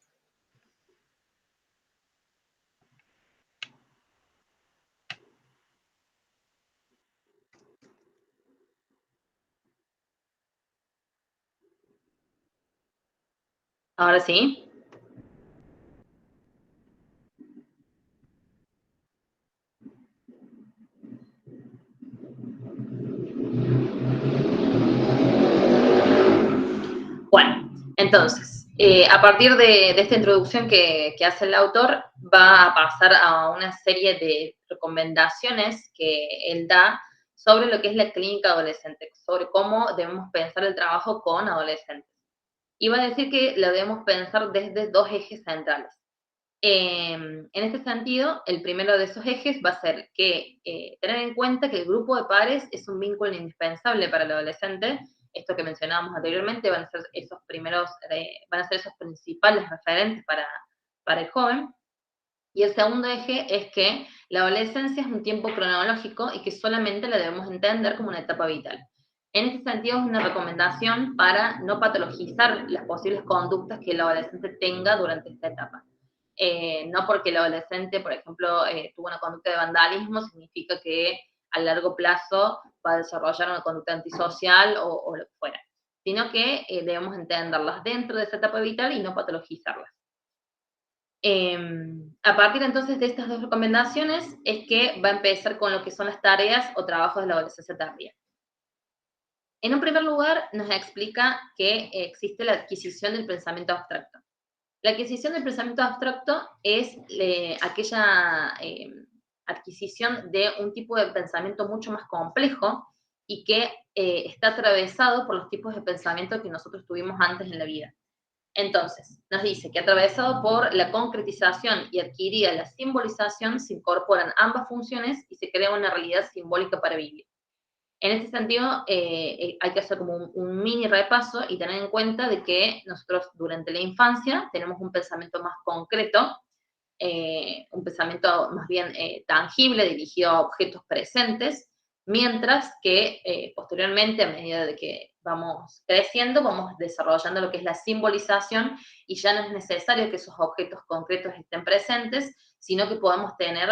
Ahora sí. Bueno, entonces, a partir de esta introducción que hace el autor, va a pasar a una serie de recomendaciones que él da sobre lo que es la clínica adolescente, sobre cómo debemos pensar el trabajo con adolescentes. Y va a decir que lo debemos pensar desde dos ejes centrales. En este sentido, el primero de esos ejes va a ser que tener en cuenta que el grupo de pares es un vínculo indispensable para el adolescente. Esto que mencionábamos anteriormente van a ser esos principales referentes para el joven. Y el segundo eje es que la adolescencia es un tiempo cronológico y que solamente la debemos entender como una etapa vital. En este sentido, es una recomendación para no patologizar las posibles conductas que el adolescente tenga durante esta etapa. No porque el adolescente, por ejemplo, tuvo una conducta de vandalismo, significa que a largo plazo va a desarrollar una conducta antisocial o lo que fuera, sino que debemos entenderlas dentro de esa etapa vital y no patologizarlas. A partir entonces de estas dos recomendaciones es que va a empezar con lo que son las tareas o trabajos de la adolescencia tardía. En un primer lugar, nos explica que existe la adquisición del pensamiento abstracto. La adquisición del pensamiento abstracto es aquella adquisición de un tipo de pensamiento mucho más complejo y que está atravesado por los tipos de pensamiento que nosotros tuvimos antes en la vida. Entonces, nos dice que atravesado por la concretización y adquirida la simbolización, se incorporan ambas funciones y se crea una realidad simbólica para vivir. En este sentido, hay que hacer como un mini repaso y tener en cuenta de que nosotros durante la infancia tenemos un pensamiento más concreto, un pensamiento más bien tangible, dirigido a objetos presentes, mientras que posteriormente, a medida de que vamos creciendo, vamos desarrollando lo que es la simbolización y ya no es necesario que esos objetos concretos estén presentes, sino que podemos tener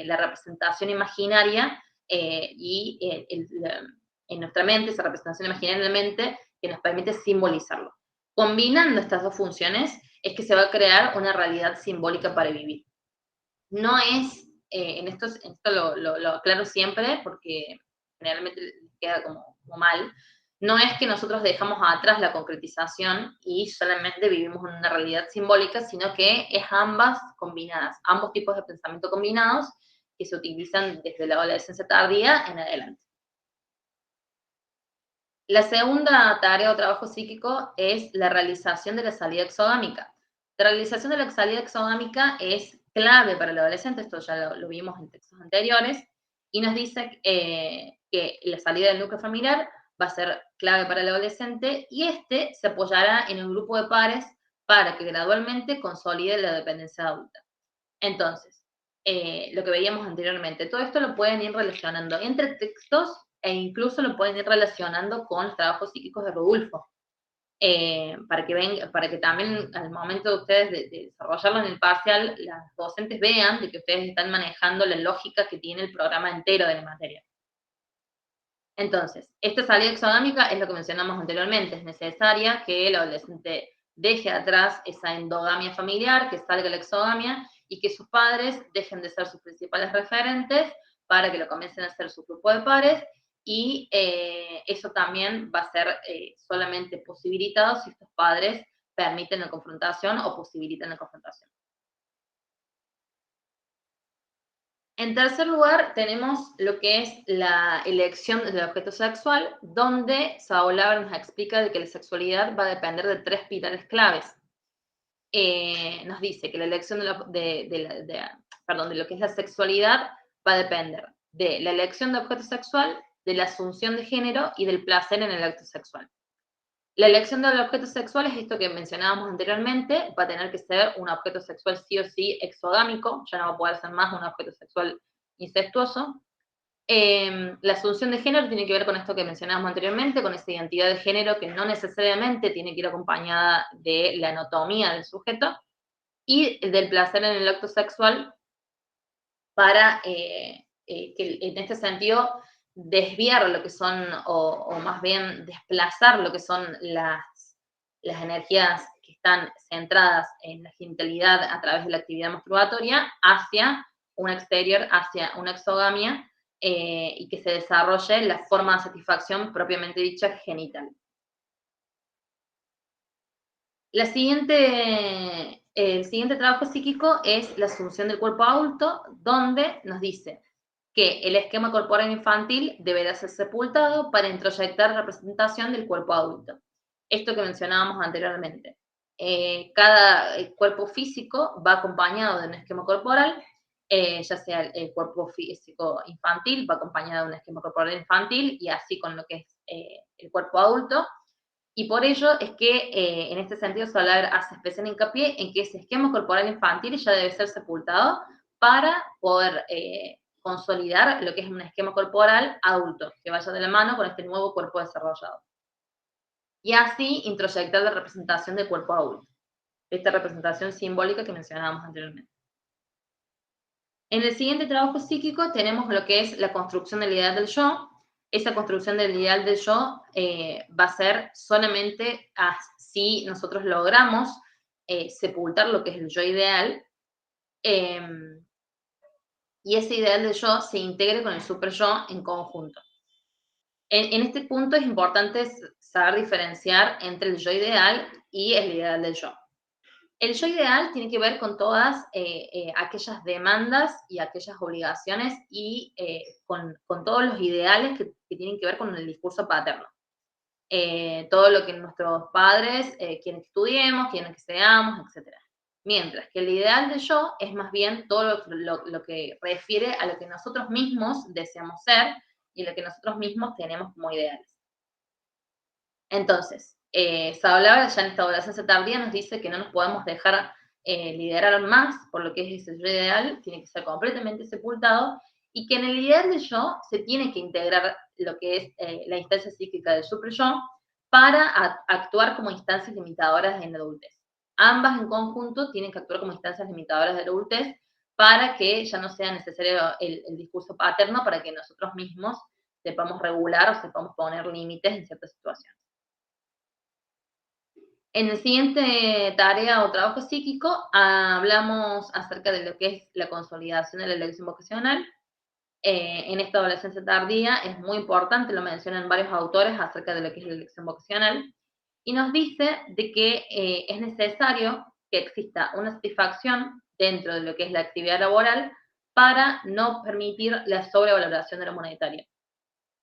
la representación imaginaria en nuestra mente, esa representación imaginaria en la mente que nos permite simbolizarlo. Combinando estas dos funciones es que se va a crear una realidad simbólica para vivir. No es, en esto lo aclaro siempre porque generalmente queda como mal, no es que nosotros dejamos atrás la concretización y solamente vivimos en una realidad simbólica, sino que es ambas combinadas, ambos tipos de pensamiento combinados que se utilizan desde la adolescencia tardía en adelante. La segunda tarea o trabajo psíquico es la realización de la salida exogámica. La realización de la salida exogámica es clave para el adolescente, esto ya lo vimos en textos anteriores, y nos dice que la salida del núcleo familiar va a ser clave para el adolescente y este se apoyará en un grupo de pares para que gradualmente consolide la dependencia adulta. Entonces, lo que veíamos anteriormente, todo esto lo pueden ir relacionando entre textos e incluso lo pueden ir relacionando con los trabajos psíquicos de Rodulfo, para que también al momento de ustedes de desarrollarlo en el parcial, las docentes vean de que ustedes están manejando la lógica que tiene el programa entero de la materia. Entonces, esta salida exogámica es lo que mencionamos anteriormente, es necesaria que el adolescente deje atrás esa endogamia familiar, que salga la exogamia, y que sus padres dejen de ser sus principales referentes para que lo comiencen a ser su grupo de pares, y eso también va a ser solamente posibilitado si estos padres permiten la confrontación o posibilitan la confrontación. En tercer lugar, tenemos lo que es la elección del objeto sexual, donde Sauer nos explica de que la sexualidad va a depender de 3 pilares claves. Nos dice que la elección de lo que es la sexualidad va a depender de la elección de objeto sexual, de la asunción de género y del placer en el acto sexual. La elección del objeto sexual es esto que mencionábamos anteriormente, va a tener que ser un objeto sexual sí o sí exogámico, ya no va a poder ser más un objeto sexual incestuoso. La asunción de género tiene que ver con esto que mencionábamos anteriormente, con esa identidad de género que no necesariamente tiene que ir acompañada de la anatomía del sujeto, y del placer en el acto sexual para que en este sentido desviar lo que son, o más bien desplazar lo que son las energías que están centradas en la genitalidad a través de la actividad masturbatoria hacia un exterior, hacia una exogamia, y que se desarrolle la forma de satisfacción propiamente dicha genital. El siguiente trabajo psíquico es la asunción del cuerpo adulto, donde nos dice que el esquema corporal infantil deberá ser sepultado para introyectar representación del cuerpo adulto. Esto que mencionábamos anteriormente. Cada cuerpo físico va acompañado de un esquema corporal, ya sea el cuerpo físico infantil va acompañado de un esquema corporal infantil, y así con lo que es el cuerpo adulto. Y por ello es que en este sentido Soler hace especial hincapié en que ese esquema corporal infantil ya debe ser sepultado para poder consolidar lo que es un esquema corporal adulto, que vaya de la mano con este nuevo cuerpo desarrollado. Y así introyectar la representación del cuerpo adulto, esta representación simbólica que mencionábamos anteriormente. En el siguiente trabajo psíquico tenemos lo que es la construcción del ideal del yo. Esa construcción del ideal del yo va a ser solamente si nosotros logramos sepultar lo que es el yo ideal, y ese ideal del yo se integre con el super yo en conjunto. En este punto es importante saber diferenciar entre el yo ideal y el ideal del yo. El yo ideal tiene que ver con todas aquellas demandas y aquellas obligaciones y con todos los ideales que tienen que ver con el discurso paterno. Todo lo que nuestros padres quieren que estudiemos, quieren que seamos, etc. Mientras que el ideal de yo es más bien todo lo que refiere a lo que nosotros mismos deseamos ser y lo que nosotros mismos tenemos como ideales. Entonces, Sauer ya en esta adolescencia tardía nos dice que no nos podemos dejar liderar más por lo que es ese yo ideal, tiene que ser completamente sepultado, y que en el ideal de yo se tiene que integrar lo que es la instancia psíquica del super yo para actuar como instancias limitadoras en la adultez. Ambas en conjunto tienen que actuar como instancias limitadoras de la adultez para que ya no sea necesario el discurso paterno, para que nosotros mismos sepamos regular o sepamos poner límites en ciertas situaciones. En el siguiente tarea o trabajo psíquico hablamos acerca de lo que es la consolidación de la elección vocacional. En esta adolescencia tardía es muy importante, lo mencionan varios autores acerca de lo que es la elección vocacional, y nos dice de que es necesario que exista una satisfacción dentro de lo que es la actividad laboral para no permitir la sobrevaloración de lo monetario.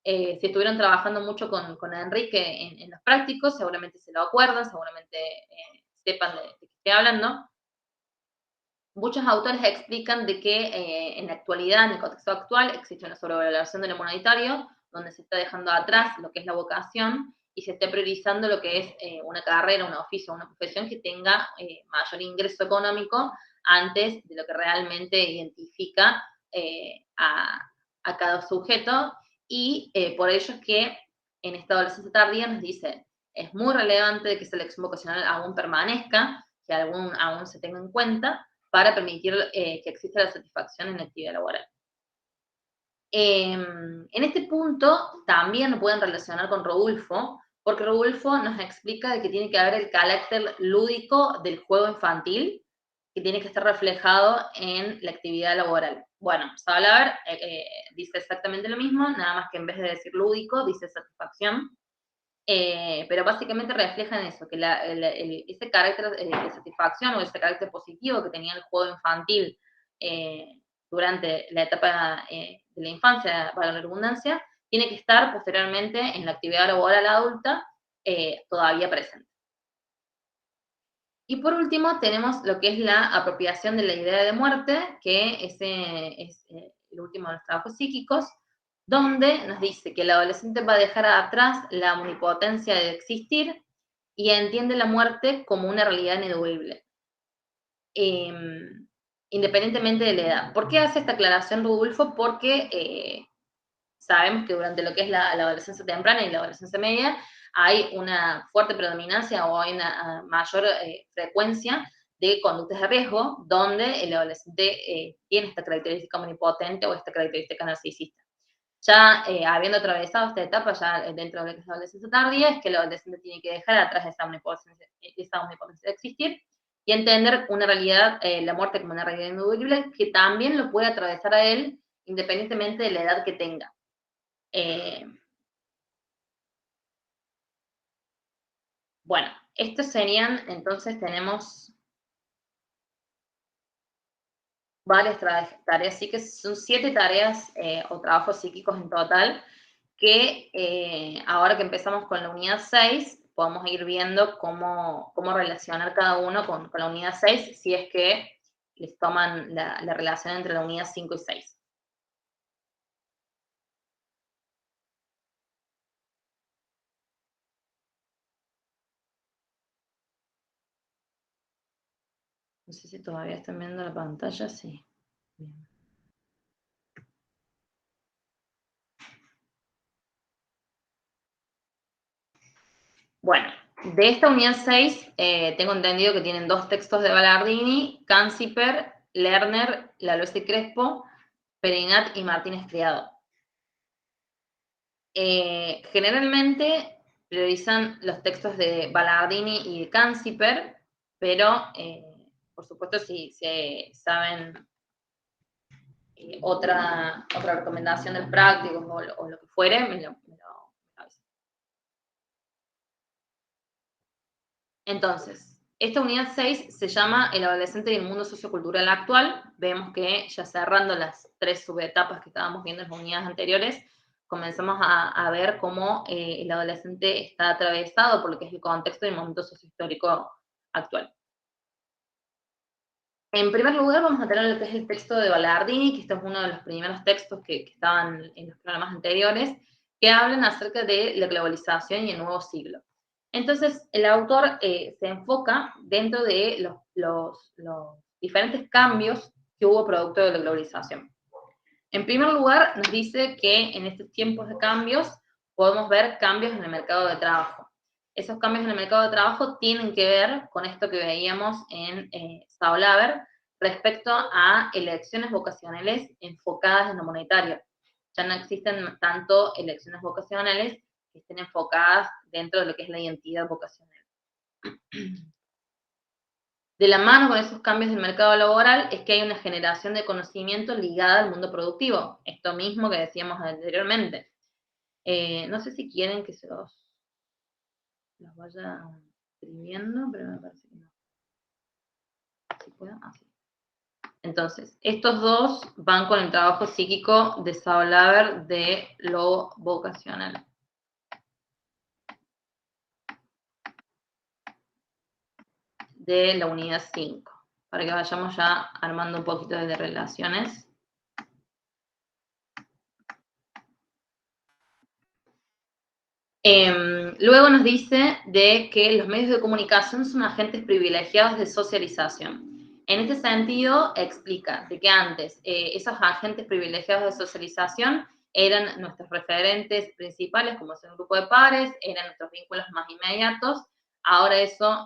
Si estuvieron trabajando mucho con Enrique en los prácticos, seguramente se lo acuerdan, seguramente sepan de qué estoy hablando. Muchos autores explican de que en la actualidad, en el contexto actual, existe una sobrevaloración de lo monetario, donde se está dejando atrás lo que es la vocación y se está priorizando lo que es una carrera, un oficio, una profesión que tenga mayor ingreso económico antes de lo que realmente identifica a cada sujeto. Y por ello es que en esta adolescencia tardía nos dice, es muy relevante de que esa elección vocacional aún permanezca, que aún se tenga en cuenta, para permitir que exista la satisfacción en la actividad laboral. En este punto también lo pueden relacionar con Rodulfo, porque Rodulfo nos explica de que tiene que haber el carácter lúdico del juego infantil, que tiene que estar reflejado en la actividad laboral. Bueno, Sauer dice exactamente lo mismo, nada más que en vez de decir lúdico, dice satisfacción. Pero básicamente reflejan eso, que ese carácter de satisfacción o ese carácter positivo que tenía el juego infantil durante la etapa de la infancia, para la redundancia, tiene que estar posteriormente en la actividad laboral adulta todavía presente. Y por último tenemos lo que es la apropiación de la idea de muerte, que ese es el último de los trabajos psíquicos, donde nos dice que el adolescente va a dejar atrás la omnipotencia de existir y entiende la muerte como una realidad ineludible, independientemente de la edad. ¿Por qué hace esta aclaración Rodulfo? Porque sabemos que durante lo que es la adolescencia temprana y la adolescencia media hay una fuerte predominancia o hay una mayor frecuencia de conductas de riesgo donde el adolescente tiene esta característica omnipotente o esta característica narcisista. Ya habiendo atravesado esta etapa, ya dentro de la adolescencia tardía, es que el adolescente tiene que dejar atrás esa omnipotencia de existir y entender una realidad, la muerte como una realidad ineludible, que también lo puede atravesar a él independientemente de la edad que tenga. Bueno, estos serían, entonces tenemos varias tareas, sí que son 7 tareas o trabajos psíquicos en total, que ahora que empezamos con la unidad 6, podemos ir viendo cómo relacionar cada uno con la unidad 6, si es que les toman la relación entre la unidad 5 y 6. No sé si todavía están viendo la pantalla, sí. Bien. Bueno, de esta unidad 6, tengo entendido que tienen 2 textos de Ballardini, Canciper, Lerner, Lalois y Crespo, Perinat y Martínez Criado. Generalmente priorizan los textos de Ballardini y de Canciper, pero por supuesto si saben otra recomendación del práctico o lo que fuere, me lo avisan. Entonces, esta unidad 6 se llama El adolescente y el mundo sociocultural actual. Vemos que ya cerrando las 3 subetapas que estábamos viendo en las unidades anteriores, comenzamos a ver cómo el adolescente está atravesado por lo que es el contexto y el momento sociohistórico actual. En primer lugar, vamos a tener lo que es el texto de Ballardini, que este es uno de los primeros textos que estaban en los programas anteriores, que hablan acerca de la globalización y el nuevo siglo. Entonces, el autor se enfoca dentro de los diferentes cambios que hubo producto de la globalización. En primer lugar, nos dice que en estos tiempos de cambios podemos ver cambios en el mercado de trabajo. Esos cambios en el mercado de trabajo tienen que ver con esto que veíamos en Sauer respecto a elecciones vocacionales enfocadas en lo monetario. Ya no existen tanto elecciones vocacionales que estén enfocadas dentro de lo que es la identidad vocacional. De la mano con esos cambios del mercado laboral es que hay una generación de conocimiento ligada al mundo productivo. Esto mismo que decíamos anteriormente. No sé si quieren que se los vaya escribiendo, pero me parece que no. ¿Sí puedo? Ah, sí. Entonces, estos dos van con el trabajo psíquico de Sauer de lo vocacional. De la unidad 5, para que vayamos ya armando un poquito de relaciones. Luego nos dice de que los medios de comunicación son agentes privilegiados de socialización. En este sentido, explica de que antes esos agentes privilegiados de socialización eran nuestros referentes principales, como es el grupo de pares, eran nuestros vínculos más inmediatos. Ahora eso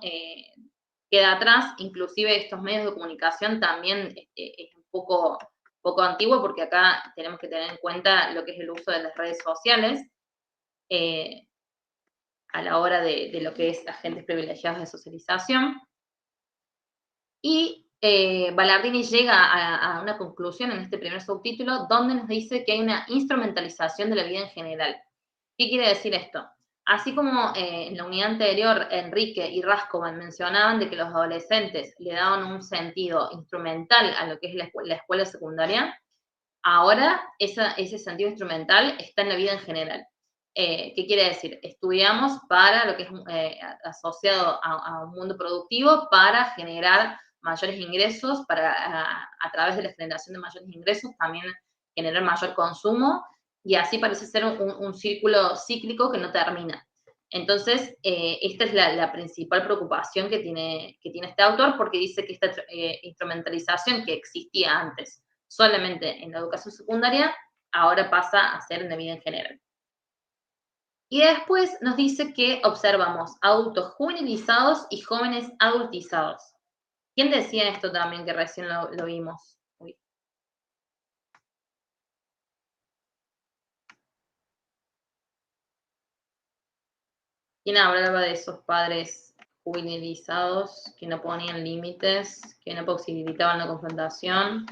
queda atrás, inclusive estos medios de comunicación también es un poco poco antiguo porque acá tenemos que tener en cuenta lo que es el uso de las redes sociales a la hora de lo que es agentes privilegiados de socialización. Y Ballardini llega a una conclusión en este primer subtítulo donde nos dice que hay una instrumentalización de la vida en general. ¿Qué quiere decir esto? Así como en la unidad anterior Enrique y Raskovan mencionaban de que los adolescentes le daban un sentido instrumental a lo que es la escuela secundaria, ahora ese sentido instrumental está en la vida en general. ¿Qué quiere decir? Estudiamos para lo que es asociado a un mundo productivo para generar mayores ingresos, para a través de la generación de mayores ingresos también generar mayor consumo, y así parece ser un círculo cíclico que no termina. Entonces, esta es la principal preocupación que tiene este autor, porque dice que esta instrumentalización que existía antes solamente en la educación secundaria, ahora pasa a ser en la vida en general. Y después nos dice que observamos adultos juvenilizados y jóvenes adultizados. ¿Quién decía esto también que recién lo vimos? Uy. ¿Quién hablaba de esos padres juvenilizados que no ponían límites, que no posibilitaban la confrontación?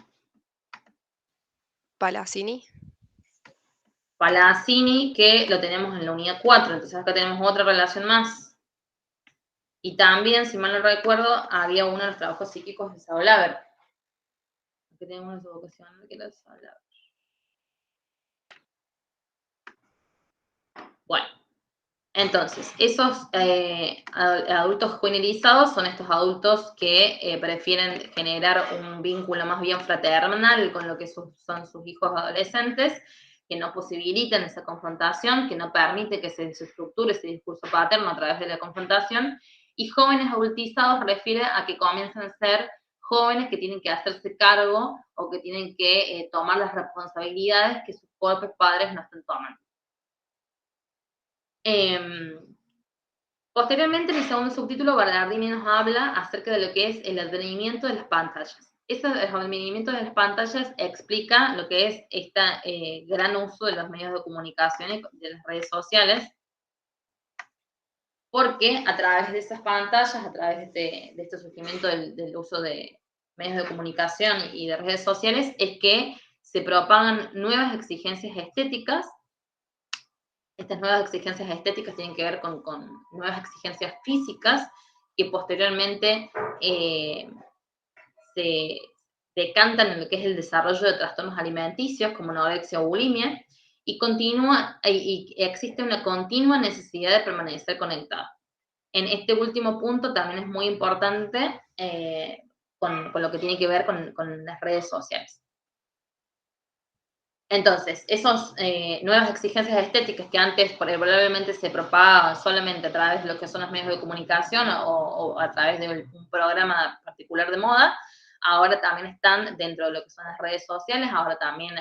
Palazzini. Palazzini, que lo tenemos en la unidad 4, entonces acá tenemos otra relación más. Y también, si mal no recuerdo, había uno de los trabajos psíquicos de Saulaver. Aquí tenemos una vocación que era Saulaver. Bueno, entonces, esos adultos juvenilizados son estos adultos que prefieren generar un vínculo más bien fraternal con lo que son sus hijos adolescentes, que no posibilitan esa confrontación, que no permite que se estructure ese discurso paterno a través de la confrontación, y jóvenes adultizados refiere a que comienzan a ser jóvenes que tienen que hacerse cargo o que tienen que tomar las responsabilidades que sus propios padres no están tomando. Posteriormente, en el segundo subtítulo, Ballardini nos habla acerca de lo que es el advenimiento de las pantallas. Ese advenimiento de las pantallas explica lo que es este gran uso de los medios de comunicación y de las redes sociales, porque a través de esas pantallas, a través de este surgimiento del uso de medios de comunicación y de redes sociales, es que se propagan nuevas exigencias estéticas. Estas nuevas exigencias estéticas tienen que ver con nuevas exigencias físicas que posteriormente se decantan en lo que es el desarrollo de trastornos alimenticios como anorexia o bulimia, y existe una continua necesidad de permanecer conectado. En este último punto también es muy importante con lo que tiene que ver con las redes sociales. Entonces, esas nuevas exigencias estéticas que antes probablemente se propagaban solamente a través de lo que son los medios de comunicación o a través de un programa particular de moda, ahora también están dentro de lo que son las redes sociales. Ahora también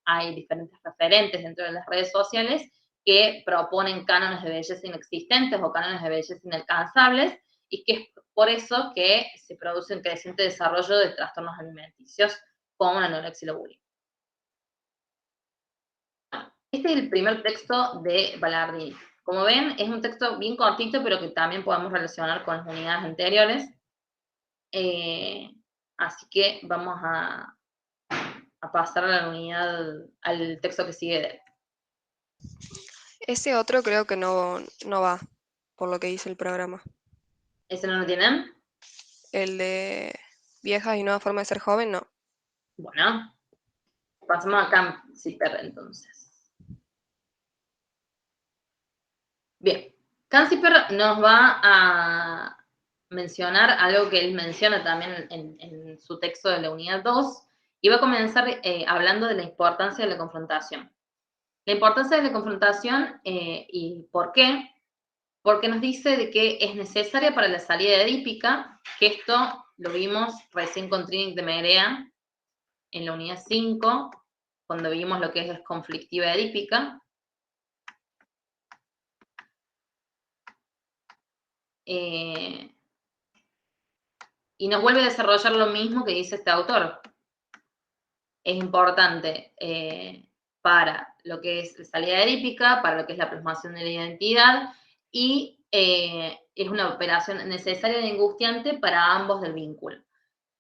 hay diferentes referentes dentro de las redes sociales que proponen cánones de belleza inexistentes o cánones de belleza inalcanzables, y que es por eso que se produce un creciente desarrollo de trastornos alimenticios como la anorexia y la bulimia. Este es el primer texto de Ballardini. Como ven, es un texto bien cortito, pero que también podemos relacionar con las unidades anteriores. Así que vamos a pasar a la unidad, al texto que sigue de él. Ese otro creo que no va, por lo que dice el programa. ¿Ese no lo tienen? El de viejas y nueva forma de ser joven, no. Bueno, pasamos a Canciper entonces. Bien, Canciper nos va a mencionar algo que él menciona también en su texto de la unidad 2, y va a comenzar hablando de la importancia de la confrontación. La importancia de la confrontación y por qué. Porque nos dice de que es necesaria para la salida edípica, que esto lo vimos recién con Trinidad de Merea en la unidad 5, cuando vimos lo que es conflictiva edípica. Y nos vuelve a desarrollar lo mismo que dice este autor. es importante para lo que es la salida edípica, para lo que es la plasmación de la identidad, y es una operación necesaria y angustiante para ambos del vínculo.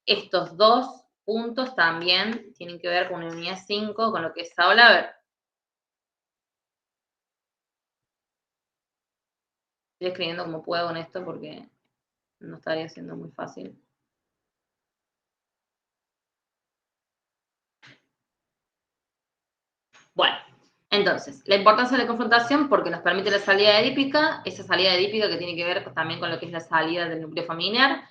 Estos dos puntos también tienen que ver con la unidad 5, con lo que es Saula. A ver. Estoy escribiendo como puedo con esto porque no estaría siendo muy fácil. Bueno, entonces, la importancia de la confrontación porque nos permite la salida edípica, esa salida edípica que tiene que ver también con lo que es la salida del núcleo familiar,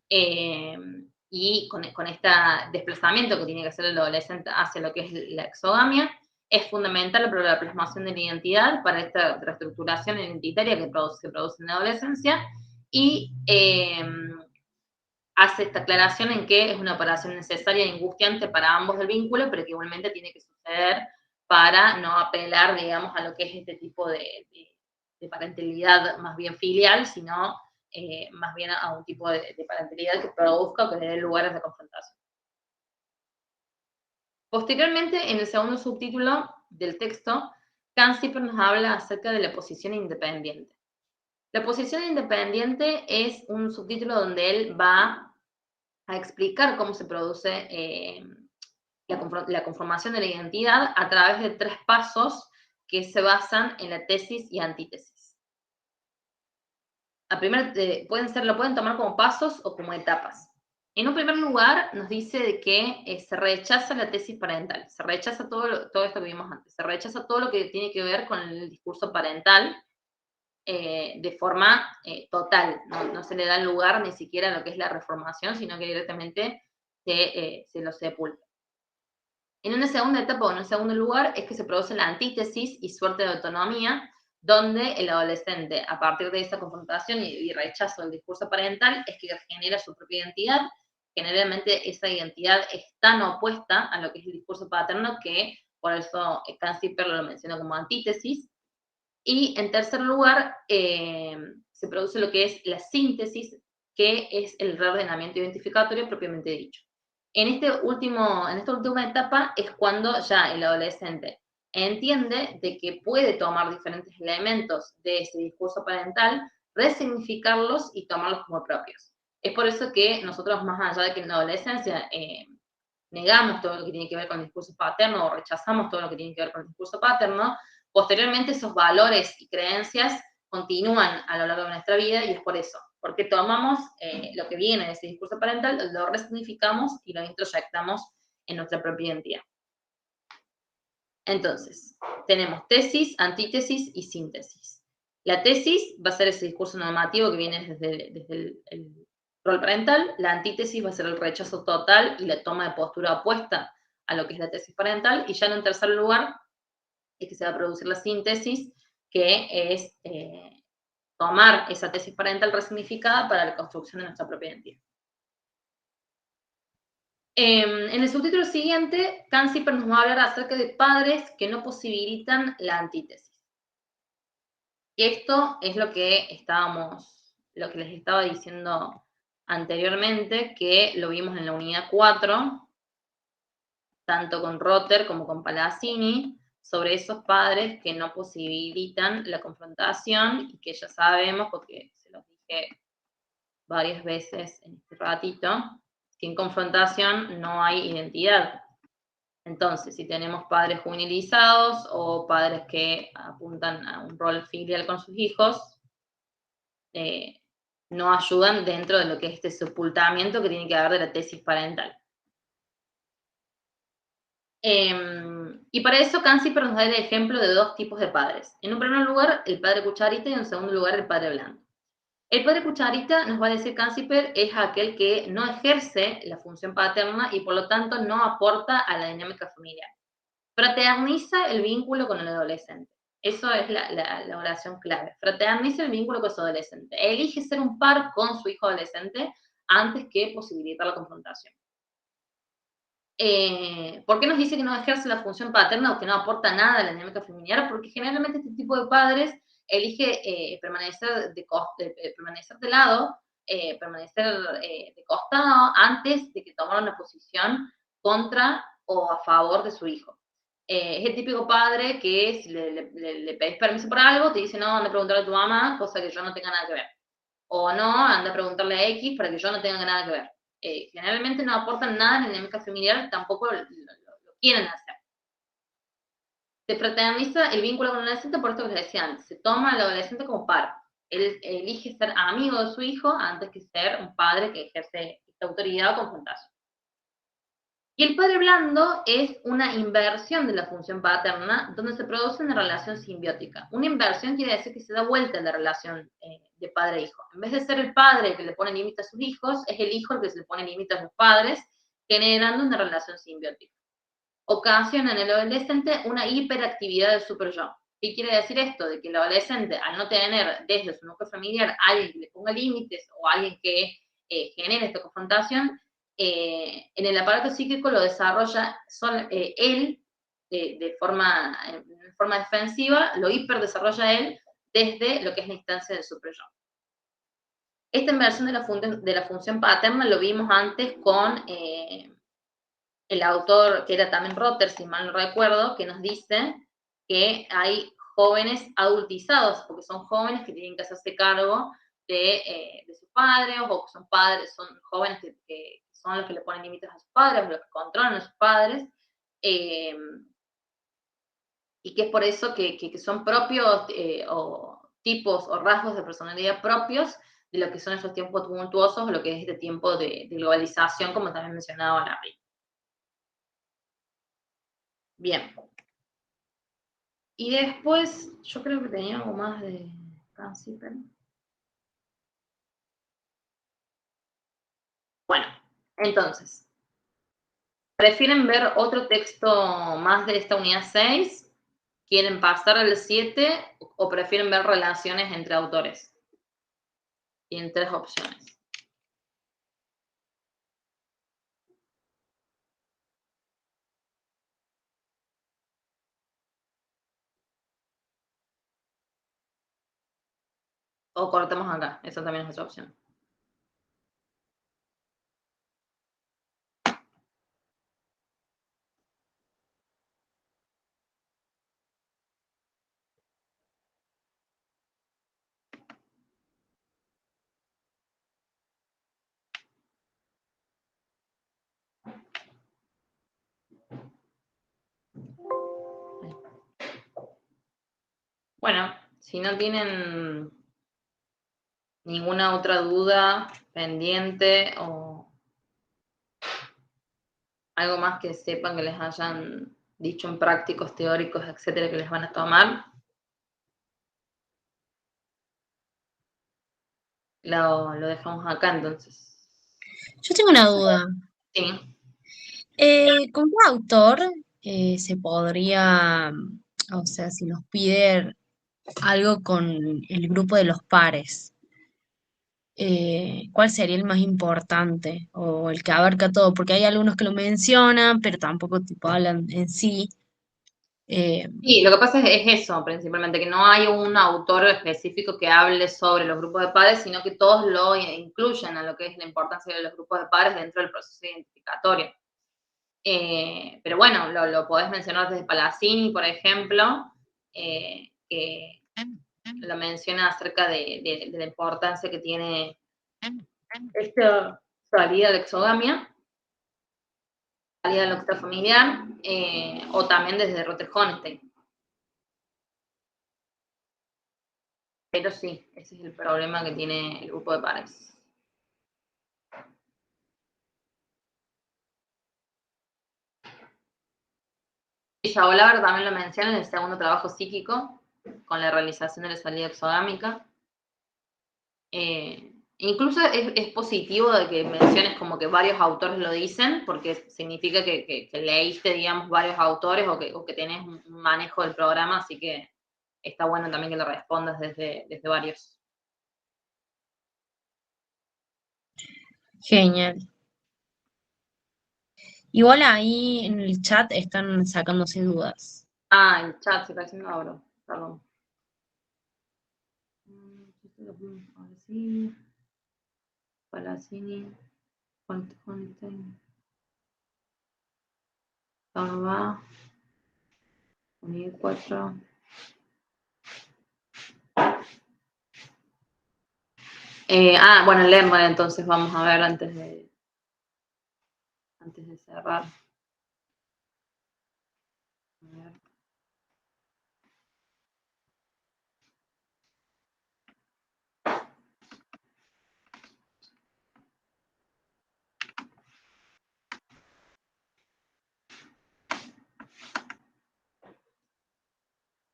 y con este desplazamiento que tiene que hacer el adolescente hacia lo que es la exogamia, es fundamental para la plasmación de la identidad, para esta reestructuración identitaria que se produce en la adolescencia, y hace esta aclaración en que es una operación necesaria y angustiante para ambos del vínculo, pero que igualmente tiene que suceder para no apelar, digamos, a lo que es este tipo de parentalidad más bien filial, sino más bien a un tipo de parentalidad que produzca o que le dé lugar a esa confrontación. Posteriormente, en el segundo subtítulo del texto, Canciper nos habla acerca de la posición independiente. La posición independiente es un subtítulo donde él va a explicar cómo se produce la conformación de la identidad a través de 3 pasos que se basan en la tesis y antítesis. Lo pueden tomar como pasos o como etapas. En un primer lugar, nos dice de que se rechaza la tesis parental, se rechaza todo esto que vimos antes, se rechaza todo lo que tiene que ver con el discurso parental de forma total, no se le da lugar ni siquiera a lo que es la reformación, sino que directamente se lo sepulta. En una segunda etapa o en un segundo lugar es que se produce la antítesis y suerte de autonomía, donde el adolescente, a partir de esa confrontación y rechazo del discurso parental, es que genera su propia identidad. Generalmente esa identidad es tan opuesta a lo que es el discurso paterno que por eso Canciper lo menciona como antítesis. Y en tercer lugar, se produce lo que es la síntesis, que es el reordenamiento identificatorio propiamente dicho. En esta última etapa es cuando ya el adolescente entiende de que puede tomar diferentes elementos de ese discurso parental, resignificarlos y tomarlos como propios. Es por eso que nosotros, más allá de que en la adolescencia negamos todo lo que tiene que ver con el discurso paterno o rechazamos todo lo que tiene que ver con el discurso paterno, posteriormente esos valores y creencias continúan a lo largo de nuestra vida y es por eso, porque tomamos lo que viene de ese discurso parental, lo resignificamos y lo introyectamos en nuestra propia identidad. Entonces, tenemos tesis, antítesis y síntesis. La tesis va a ser ese discurso normativo que viene desde el rol parental, la antítesis va a ser el rechazo total y la toma de postura opuesta a lo que es la tesis parental, y ya en un tercer lugar es que se va a producir la síntesis, que es tomar esa tesis parental resignificada para la construcción de nuestra propia identidad. En el subtítulo siguiente, Canciper nos va a hablar acerca de padres que no posibilitan la antítesis. Y esto es lo que les estaba diciendo anteriormente, que lo vimos en la unidad 4, tanto con Rotter como con Palazzini, sobre esos padres que no posibilitan la confrontación y que ya sabemos, porque se los dije varias veces en este ratito, que en confrontación no hay identidad. Entonces, si tenemos padres juvenilizados o padres que apuntan a un rol filial con sus hijos, no ayudan dentro de lo que es este sepultamiento que tiene que haber de la tesis parental. Y para eso Canciper nos da el ejemplo de 2 tipos de padres. En un primer lugar, el padre cucharita, y en un segundo lugar, el padre blando. El padre cucharita, nos va a decir Canciper, es aquel que no ejerce la función paterna y por lo tanto no aporta a la dinámica familiar. Fraterniza el vínculo con el adolescente. Eso es la oración clave. Fraterniza el vínculo con su adolescente. Elige ser un par con su hijo adolescente antes que posibilitar la confrontación. ¿Por qué nos dice que no ejerce la función paterna o que no aporta nada a la dinámica familiar? Porque generalmente este tipo de padres elige permanecer de lado, permanecer de costado antes de que tomara una posición contra o a favor de su hijo. Es el típico padre que si le pedís permiso por algo, te dice, no, anda a preguntarle a tu mamá, cosa que yo no tenga nada que ver. O no, anda a preguntarle a X para que yo no tenga nada que ver. Generalmente no aportan nada en la dinámica familiar, tampoco lo quieren hacer. Se fraterniza el vínculo con el adolescente por esto que les decía antes. Se toma al adolescente como par. Él elige ser amigo de su hijo antes que ser un padre que ejerce esta autoridad o confrontación. Y el padre blando es una inversión de la función paterna donde se produce una relación simbiótica. Una inversión quiere decir que se da vuelta en la relación de padre e hijo. En vez de ser el padre que le pone límites a sus hijos, es el hijo el que se le pone límites a los padres, generando una relación simbiótica. Ocasiona en el adolescente una hiperactividad del superyo. ¿Qué quiere decir esto? De que el adolescente, al no tener desde su núcleo familiar alguien que le ponga límites o alguien que genere esta confrontación, en el aparato psíquico lo desarrolla él de forma defensiva, lo hiperdesarrolla él desde lo que es la instancia del superyo. Esta inversión de la función paterna lo vimos antes con el autor, que era también Rotter, si mal no recuerdo, que nos dice que hay jóvenes adultizados, porque son jóvenes que tienen que hacerse cargo de sus padres, o que son jóvenes que son los que le ponen límites a sus padres, o los que controlan a sus padres, y que es por eso que son propios, o tipos o rasgos de personalidad propios de lo que son esos tiempos tumultuosos, o lo que es este tiempo de globalización, como también mencionaba Larry. Bien. Y después, yo creo que tenía algo más de Principal. Bueno, entonces, ¿prefieren ver otro texto más de esta unidad 6? ¿Quieren pasar al 7 o prefieren ver relaciones entre autores? Tienen 3 opciones. O cortamos acá, esa también es otra opción. Bueno, si no tienen ninguna otra duda pendiente o algo más que sepan que les hayan dicho en prácticos, teóricos, etcétera, que les van a tomar, lo dejamos acá entonces. Yo tengo una duda. Sí. ¿Con qué autor se podría, o sea, si nos pide algo con el grupo de los pares, cuál sería el más importante o el que abarca todo? Porque hay algunos que lo mencionan, pero tampoco tipo hablan en sí. Sí, lo que pasa es eso, principalmente, que no hay un autor específico que hable sobre los grupos de padres, sino que todos lo incluyen a lo que es la importancia de los grupos de padres dentro del proceso identificatorio. Pero bueno, lo podés mencionar desde Palazzini, por ejemplo, que lo menciona acerca de la importancia que tiene esta salida de exogamia, salida de lo extrafamiliar, o también desde Rotter Honstein. Pero sí, ese es el problema que tiene el grupo de pares. Y Olaver también lo menciona en el segundo trabajo psíquico, con la realización de la salida exogámica. Incluso es positivo de que menciones como que varios autores lo dicen, porque significa que leíste, digamos, varios autores o que tenés un manejo del programa, así que está bueno también que lo respondas desde varios. Genial. Igual ahí en el chat están sacándose dudas. Ah, el chat se está haciendo ahora, perdón. Ahora sí. Palazzini, Honstein. Canva, unidad 4. Bueno, el Lerner, entonces vamos a ver antes de cerrar. A ver.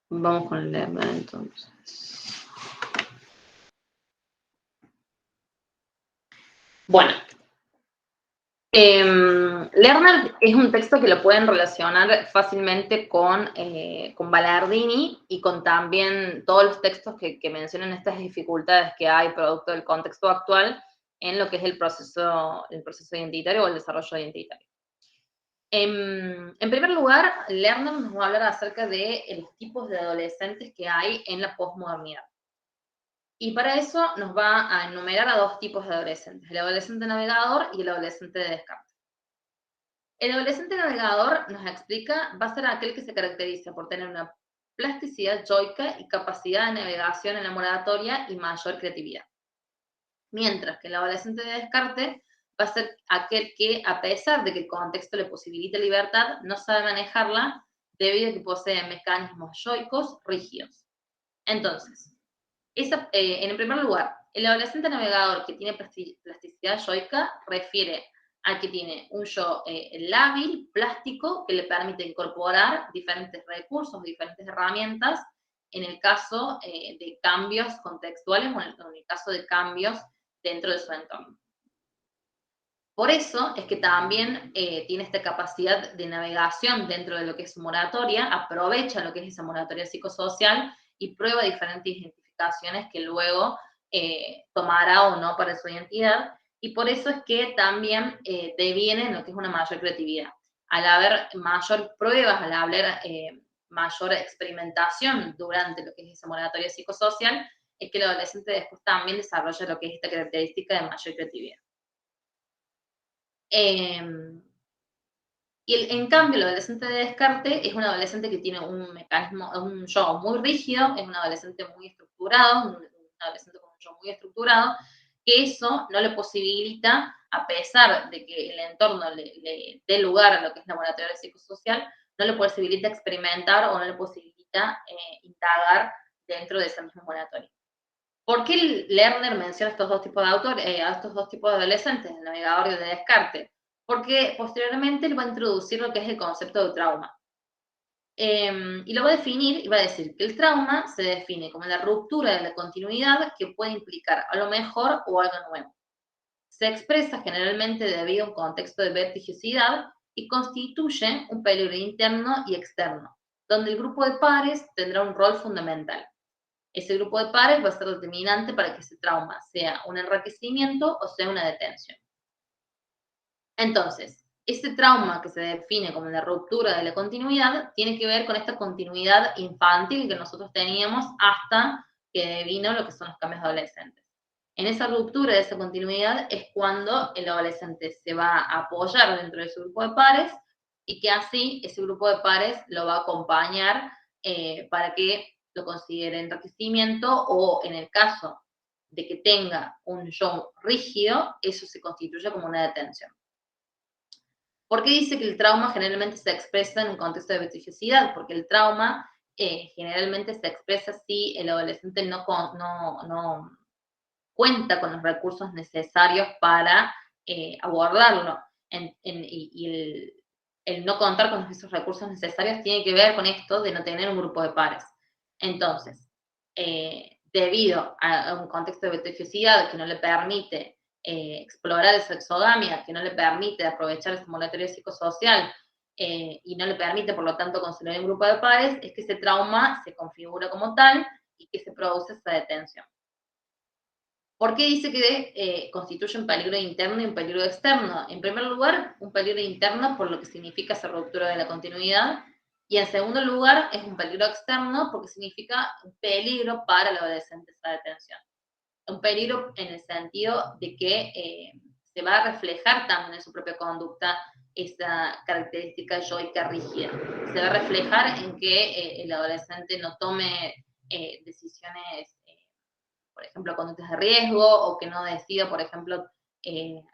Vamos con el Lerner entonces. Bueno, Lerner es un texto que lo pueden relacionar fácilmente con Ballardini y con también todos los textos que mencionan estas dificultades que hay producto del contexto actual en lo que es el proceso identitario o el desarrollo identitario. En primer lugar, Lerner nos va a hablar acerca de los tipos de adolescentes que hay en la posmodernidad. Y para eso nos va a enumerar a dos tipos de adolescentes, el adolescente navegador y el adolescente de descarte. El adolescente navegador, nos explica, va a ser aquel que se caracteriza por tener una plasticidad yoica y capacidad de navegación en la moratoria y mayor creatividad. Mientras que el adolescente de descarte va a ser aquel que, a pesar de que el contexto le posibilite libertad, no sabe manejarla debido a que posee mecanismos yoicos rígidos. Entonces, en el primer lugar, el adolescente navegador que tiene plasticidad yoica refiere a que tiene un yo lábil, plástico, que le permite incorporar diferentes recursos, diferentes herramientas, en el caso de cambios contextuales o en el caso de cambios dentro de su entorno. Por eso es que también tiene esta capacidad de navegación dentro de lo que es su moratoria, aprovecha lo que es esa moratoria psicosocial y prueba diferentes identificaciones que luego tomará o no para su identidad, y por eso es que también deviene en lo que es una mayor creatividad. Al haber mayor pruebas, al haber mayor experimentación durante lo que es esa moratoria psicosocial, es que el adolescente después también desarrolla lo que es esta característica de mayor creatividad. En cambio, el adolescente de descarte es un adolescente que tiene un mecanismo, un yo muy rígido, es un adolescente muy estructurado, un adolescente con un yo muy estructurado, que eso no le posibilita, a pesar de que el entorno le dé lugar a lo que es la moratoria psicosocial, no le posibilita experimentar o no le posibilita indagar dentro de esa misma moratoria. ¿Por qué Lerner menciona estos dos tipos de autores, a estos dos tipos de adolescentes, el navegador y el de descarte? Porque posteriormente él va a introducir lo que es el concepto de trauma. Y lo va a definir y va a decir que el trauma se define como la ruptura de la continuidad que puede implicar a lo mejor o algo nuevo. Se expresa generalmente debido a un contexto de vertiginosidad y constituye un peligro interno y externo, donde el grupo de pares tendrá un rol fundamental. Ese grupo de pares va a ser determinante para que ese trauma sea un enriquecimiento o sea una detención. Entonces, ese trauma que se define como la ruptura de la continuidad tiene que ver con esta continuidad infantil que nosotros teníamos hasta que vino lo que son los cambios adolescentes. En esa ruptura de esa continuidad es cuando el adolescente se va a apoyar dentro de su grupo de pares y que así ese grupo de pares lo va a acompañar para que lo considere enriquecimiento o en el caso de que tenga un yo rígido, eso se constituye como una detención. ¿Por qué dice que el trauma generalmente se expresa en un contexto de vertiginosidad? Porque el trauma generalmente se expresa si el adolescente no cuenta con los recursos necesarios para abordarlo. Y el no contar con esos recursos necesarios tiene que ver con esto de no tener un grupo de pares. Entonces, debido a un contexto de vertiginosidad que no le permite explorar esa exogamia, que no le permite aprovechar esa moratoria psicosocial y no le permite, por lo tanto, construir un grupo de pares, es que ese trauma se configura como tal y que se produce esa detención. ¿Por qué dice que constituye un peligro interno y un peligro externo? En primer lugar, un peligro interno por lo que significa esa ruptura de la continuidad, y en segundo lugar, es un peligro externo porque significa un peligro para el adolescente esa detención. Un peligro en el sentido de que se va a reflejar también en su propia conducta esa característica yoica rígida. Se va a reflejar en que el adolescente no tome decisiones, por ejemplo, conductas de riesgo, o que no decida, por ejemplo,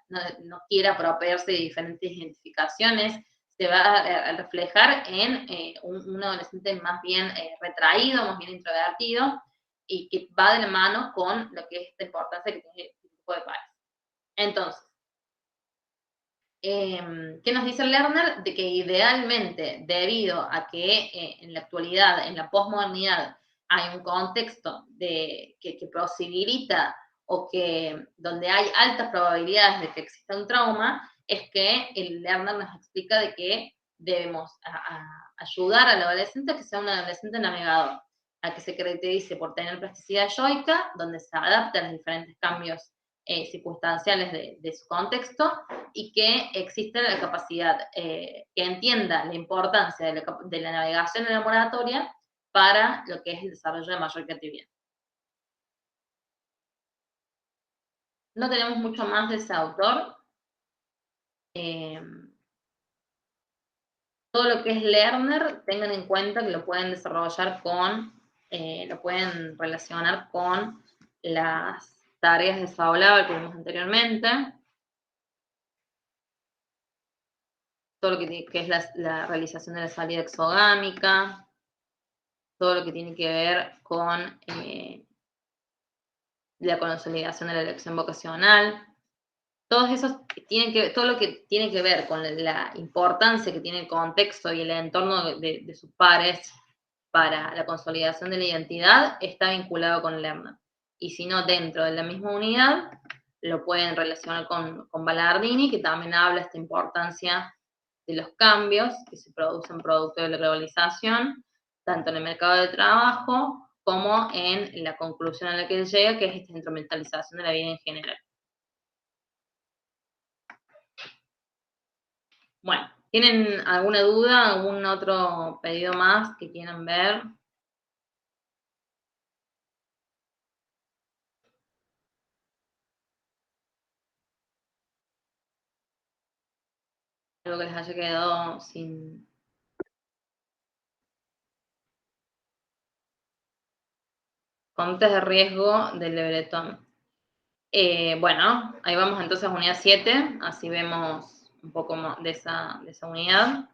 no quiera apropiarse de diferentes identificaciones. Se va a reflejar en un adolescente más bien retraído, más bien introvertido, y que va de la mano con lo que es esta importancia que tiene el grupo de pares. Entonces, ¿qué nos dice el Lerner? De que idealmente, debido a que en la actualidad, en la posmodernidad, hay un contexto que posibilita o que donde hay altas probabilidades de que exista un trauma, es que el Lerner nos explica de que debemos ayudar al adolescente a que sea un adolescente navegador, a que se caracterice por tener plasticidad yoica, donde se adapta a los diferentes cambios circunstanciales de su contexto, y que existe la capacidad, que entienda la importancia de la navegación en la moratoria para lo que es el desarrollo de mayor creatividad. No tenemos mucho más de ese autor. Todo lo que es Lerner, tengan en cuenta que lo pueden desarrollar lo pueden relacionar con las tareas de Saulau que vimos anteriormente. Todo lo que es la realización de la salida exogámica, todo lo que tiene que ver con la consolidación de la elección vocacional, todo lo que tiene que ver con la importancia que tiene el contexto y el entorno de sus pares para la consolidación de la identidad está vinculado con Lerner. Y si no, dentro de la misma unidad, lo pueden relacionar con Ballardini, que también habla de esta importancia de los cambios que se producen producto de la globalización, tanto en el mercado de trabajo como en la conclusión a la que él llega, que es esta instrumentalización de la vida en general. Bueno, ¿tienen alguna duda, algún otro pedido más que quieran ver? Algo que les haya quedado sin... Conductas de riesgo del Le Breton. Bueno, ahí vamos entonces a unidad 7, así vemos un poco más de esa unidad.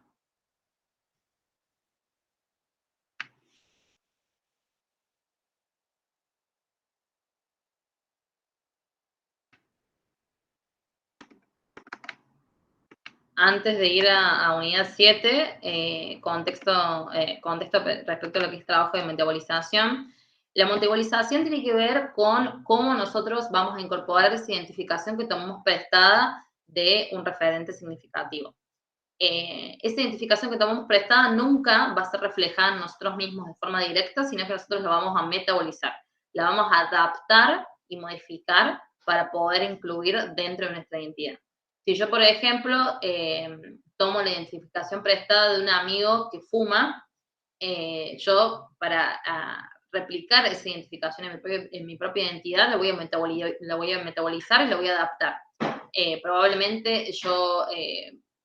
Antes de ir a unidad 7, contexto respecto a lo que es trabajo de metabolización. La metabolización tiene que ver con cómo nosotros vamos a incorporar esa identificación que tomamos prestada de un referente significativo. Esa identificación que tomamos prestada nunca va a ser reflejada en nosotros mismos de forma directa, sino que nosotros la vamos a metabolizar, la vamos a adaptar y modificar para poder incluir dentro de nuestra identidad. Si yo, por ejemplo, tomo la identificación prestada de un amigo que fuma, yo para replicar esa identificación en mi propia identidad la voy a metabolizar y la voy a adaptar. Probablemente yo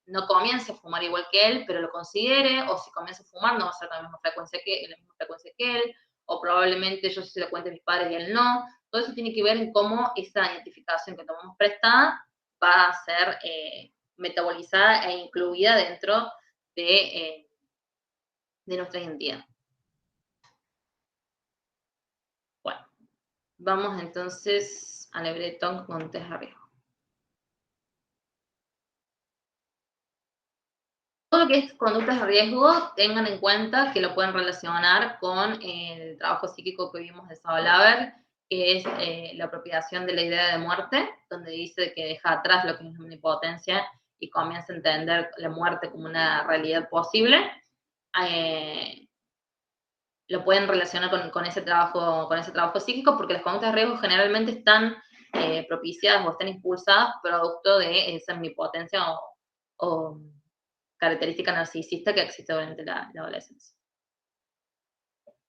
no comience a fumar igual que él, pero lo considere, o si comienzo a fumar no va a ser con la misma frecuencia que él, o probablemente yo se lo cuente a mis padres y él no. Todo eso tiene que ver en cómo esa identificación que tomamos prestada va a ser metabolizada e incluida dentro de nuestra identidad. Bueno, vamos entonces a Le Breton con test de riesgo. Todo lo que es conductas de riesgo, tengan en cuenta que lo pueden relacionar con el trabajo psíquico que vimos de Saulau, que es la apropiación de la idea de muerte, donde dice que deja atrás lo que es la omnipotencia y comienza a entender la muerte como una realidad posible. Lo pueden relacionar con ese trabajo psíquico, porque las conductas de riesgo generalmente están propiciadas o están impulsadas producto de esa omnipotencia o característica narcisista que existe durante la adolescencia.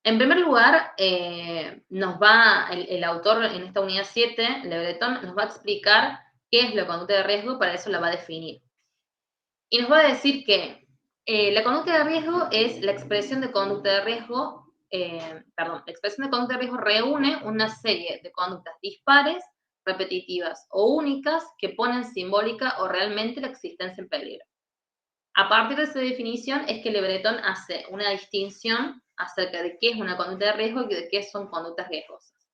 En primer lugar, el autor en esta unidad 7, Le Breton, nos va a explicar qué es la conducta de riesgo, y para eso la va a definir. Y nos va a decir que la conducta de riesgo es la expresión de conducta de riesgo, la expresión de conducta de riesgo reúne una serie de conductas dispares, repetitivas o únicas que ponen simbólica o realmente la existencia en peligro. A partir de esa definición es que Le Breton hace una distinción acerca de qué es una conducta de riesgo y de qué son conductas riesgosas.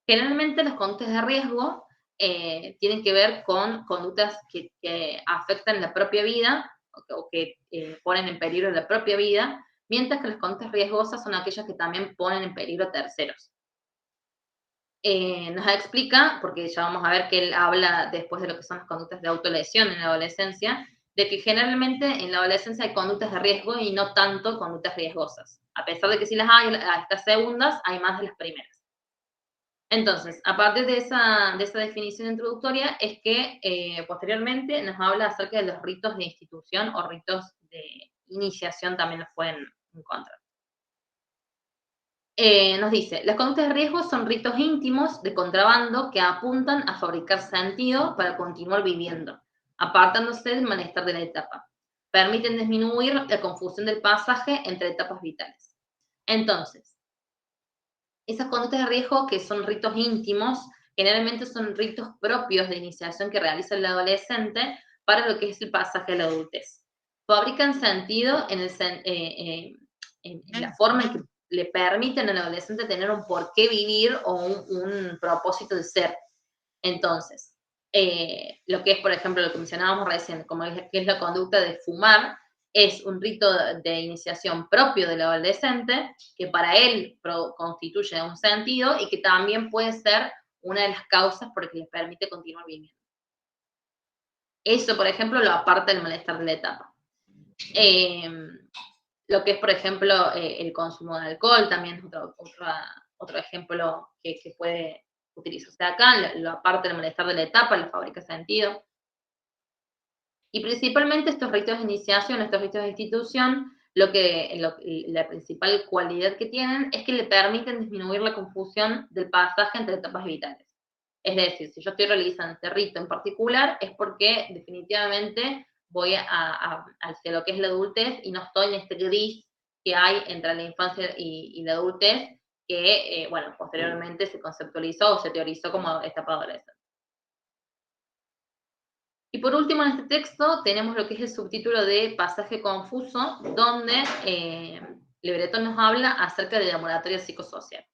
Generalmente las conductas de riesgo tienen que ver con conductas que afectan la propia vida o que ponen en peligro la propia vida, mientras que las conductas riesgosas son aquellas que también ponen en peligro a terceros. Nos explica, porque ya vamos a ver que él habla después de lo que son las conductas de autolesión en la adolescencia, de que generalmente en la adolescencia hay conductas de riesgo y no tanto conductas riesgosas. A pesar de que sí las hay, a estas segundas hay más de las primeras. Entonces, a partir de esa definición introductoria, es que posteriormente nos habla acerca de los ritos de institución o ritos de iniciación, también los pueden encontrar. Nos dice, las conductas de riesgo son ritos íntimos de contrabando que apuntan a fabricar sentido para continuar viviendo, apartándose del malestar de la etapa. Permiten disminuir la confusión del pasaje entre etapas vitales. Entonces, esas conductas de riesgo que son ritos íntimos, generalmente son ritos propios de iniciación que realiza el adolescente para lo que es el pasaje a la adultez. Fabrican sentido en la forma en que le permiten al adolescente tener un porqué vivir o un propósito de ser. Entonces, lo que es, por ejemplo, lo que mencionábamos recién, como que es la conducta de fumar, es un rito de iniciación propio del adolescente que para él constituye un sentido y que también puede ser una de las causas por las que les permite continuar viviendo. Eso, por ejemplo, lo aparta del malestar de la etapa. Lo que es, por ejemplo, el consumo de alcohol, también es otro ejemplo que puede utilizarse acá, lo aparta del malestar de la etapa, lo fabrica sentido. Y principalmente estos ritos de iniciación, estos ritos de institución, la principal cualidad que tienen es que le permiten disminuir la confusión del pasaje entre etapas vitales. Es decir, si yo estoy realizando este rito en particular, es porque definitivamente voy hacia lo que es la adultez y no estoy en este gris que hay entre la infancia y la adultez, que, bueno, posteriormente se conceptualizó o se teorizó como etapa adolescente. Y por último, en este texto tenemos lo que es el subtítulo de Pasaje confuso, donde Le Breton nos habla acerca de la moratoria psicosocial.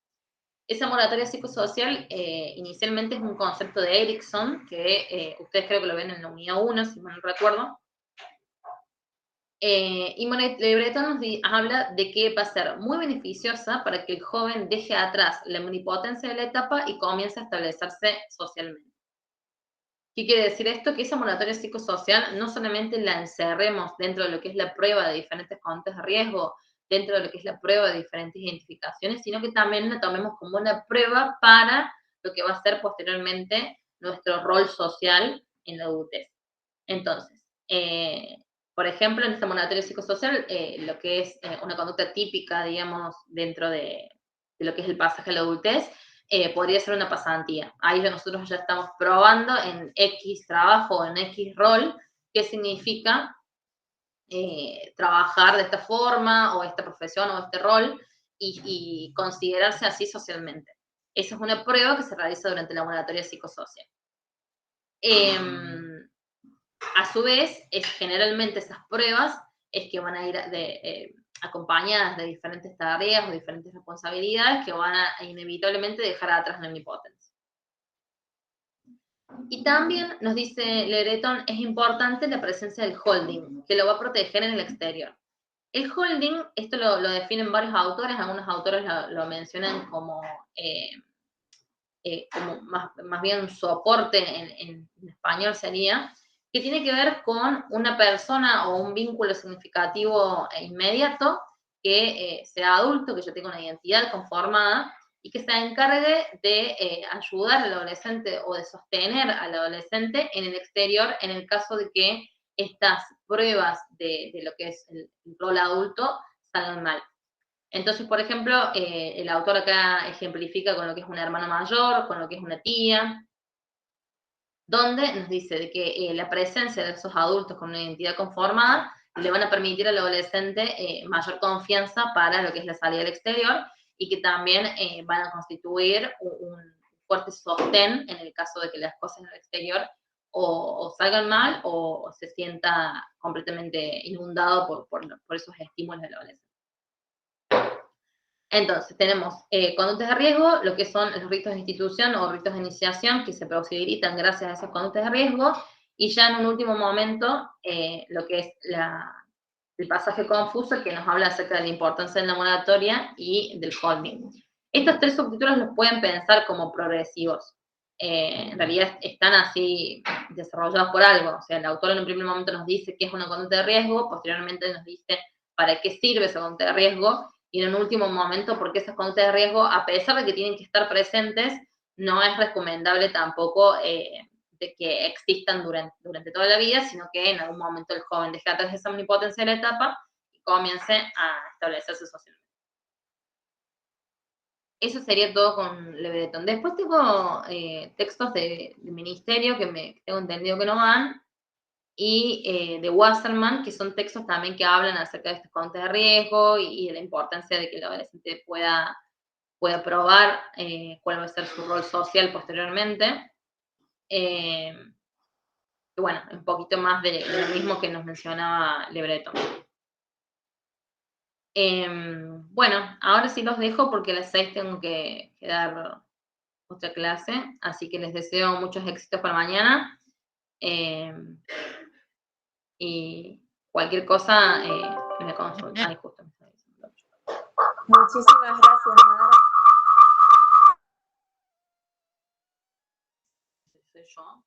Esa moratoria psicosocial inicialmente es un concepto de Erikson, que ustedes creo que lo ven en la unidad 1, si mal no recuerdo. Y Le Breton nos habla de que va a ser muy beneficiosa para que el joven deje atrás la omnipotencia de la etapa y comience a establecerse socialmente. ¿Qué quiere decir esto? Que esa moratoria psicosocial no solamente la encerremos dentro de lo que es la prueba de diferentes conductas de riesgo, dentro de lo que es la prueba de diferentes identificaciones, sino que también la tomemos como una prueba para lo que va a ser posteriormente nuestro rol social en la adultez. Entonces, por ejemplo, en esta moratoria psicosocial, lo que es una conducta típica, digamos, dentro de lo que es el pasaje a la adultez, podría ser una pasantía. Ahí nosotros ya estamos probando en X trabajo o en X rol qué significa trabajar de esta forma o esta profesión o este rol y considerarse así socialmente. Esa es una prueba que se realiza durante la moratoria psicosocial. A su vez, generalmente esas pruebas es que van a ir acompañadas de diferentes tareas o diferentes responsabilidades que van a inevitablemente dejar atrás la omnipotencia. Y también nos dice Le Breton, es importante la presencia del holding, que lo va a proteger en el exterior. El holding, esto lo definen varios autores, algunos autores lo mencionan como más bien un soporte en español sería, que tiene que ver con una persona o un vínculo significativo e inmediato que sea adulto, que ya tenga una identidad conformada y que se encargue de ayudar al adolescente o de sostener al adolescente en el exterior en el caso de que estas pruebas de lo que es el rol adulto salgan mal. Entonces, por ejemplo, el autor acá ejemplifica con lo que es una hermana mayor, con lo que es una tía, donde nos dice de que la presencia de esos adultos con una identidad conformada le van a permitir al adolescente mayor confianza para lo que es la salida al exterior, y que también van a constituir un fuerte sostén en el caso de que las cosas en el exterior o salgan mal o se sienta completamente inundado por esos estímulos del adolescente. Entonces, tenemos conductas de riesgo, lo que son los ritos de institución o ritos de iniciación que se posibilitan gracias a esas conductas de riesgo, y ya en un último momento, lo que es el pasaje confuso, que nos habla acerca de la importancia de la moratoria y del holding. Estos 3 subtítulos los pueden pensar como progresivos. En realidad están así desarrollados por algo. O sea, el autor en un primer momento nos dice qué es una conducta de riesgo, posteriormente nos dice para qué sirve esa conducta de riesgo, y en un último momento porque esas conductas de riesgo, a pesar de que tienen que estar presentes, no es recomendable tampoco de que existan durante toda la vida, sino que en algún momento el joven deje atrás esa omnipotencia de la etapa y comience a establecerse socialmente. Eso sería todo con Le Breton. Después tengo textos de ministerio que tengo entendido que no van, y de Wasserman, que son textos también que hablan acerca de estos conductas de riesgo y de la importancia de que el adolescente pueda probar cuál va a ser su rol social posteriormente. Y bueno, un poquito más de lo mismo que nos mencionaba Le Breton. Bueno, ahora sí los dejo porque a las 6 tengo que dar otra clase, así que les deseo muchos éxitos para mañana. Y cualquier cosa me consultan. Ay, justo me está diciendo. Muchísimas gracias, Mar. Soy yo.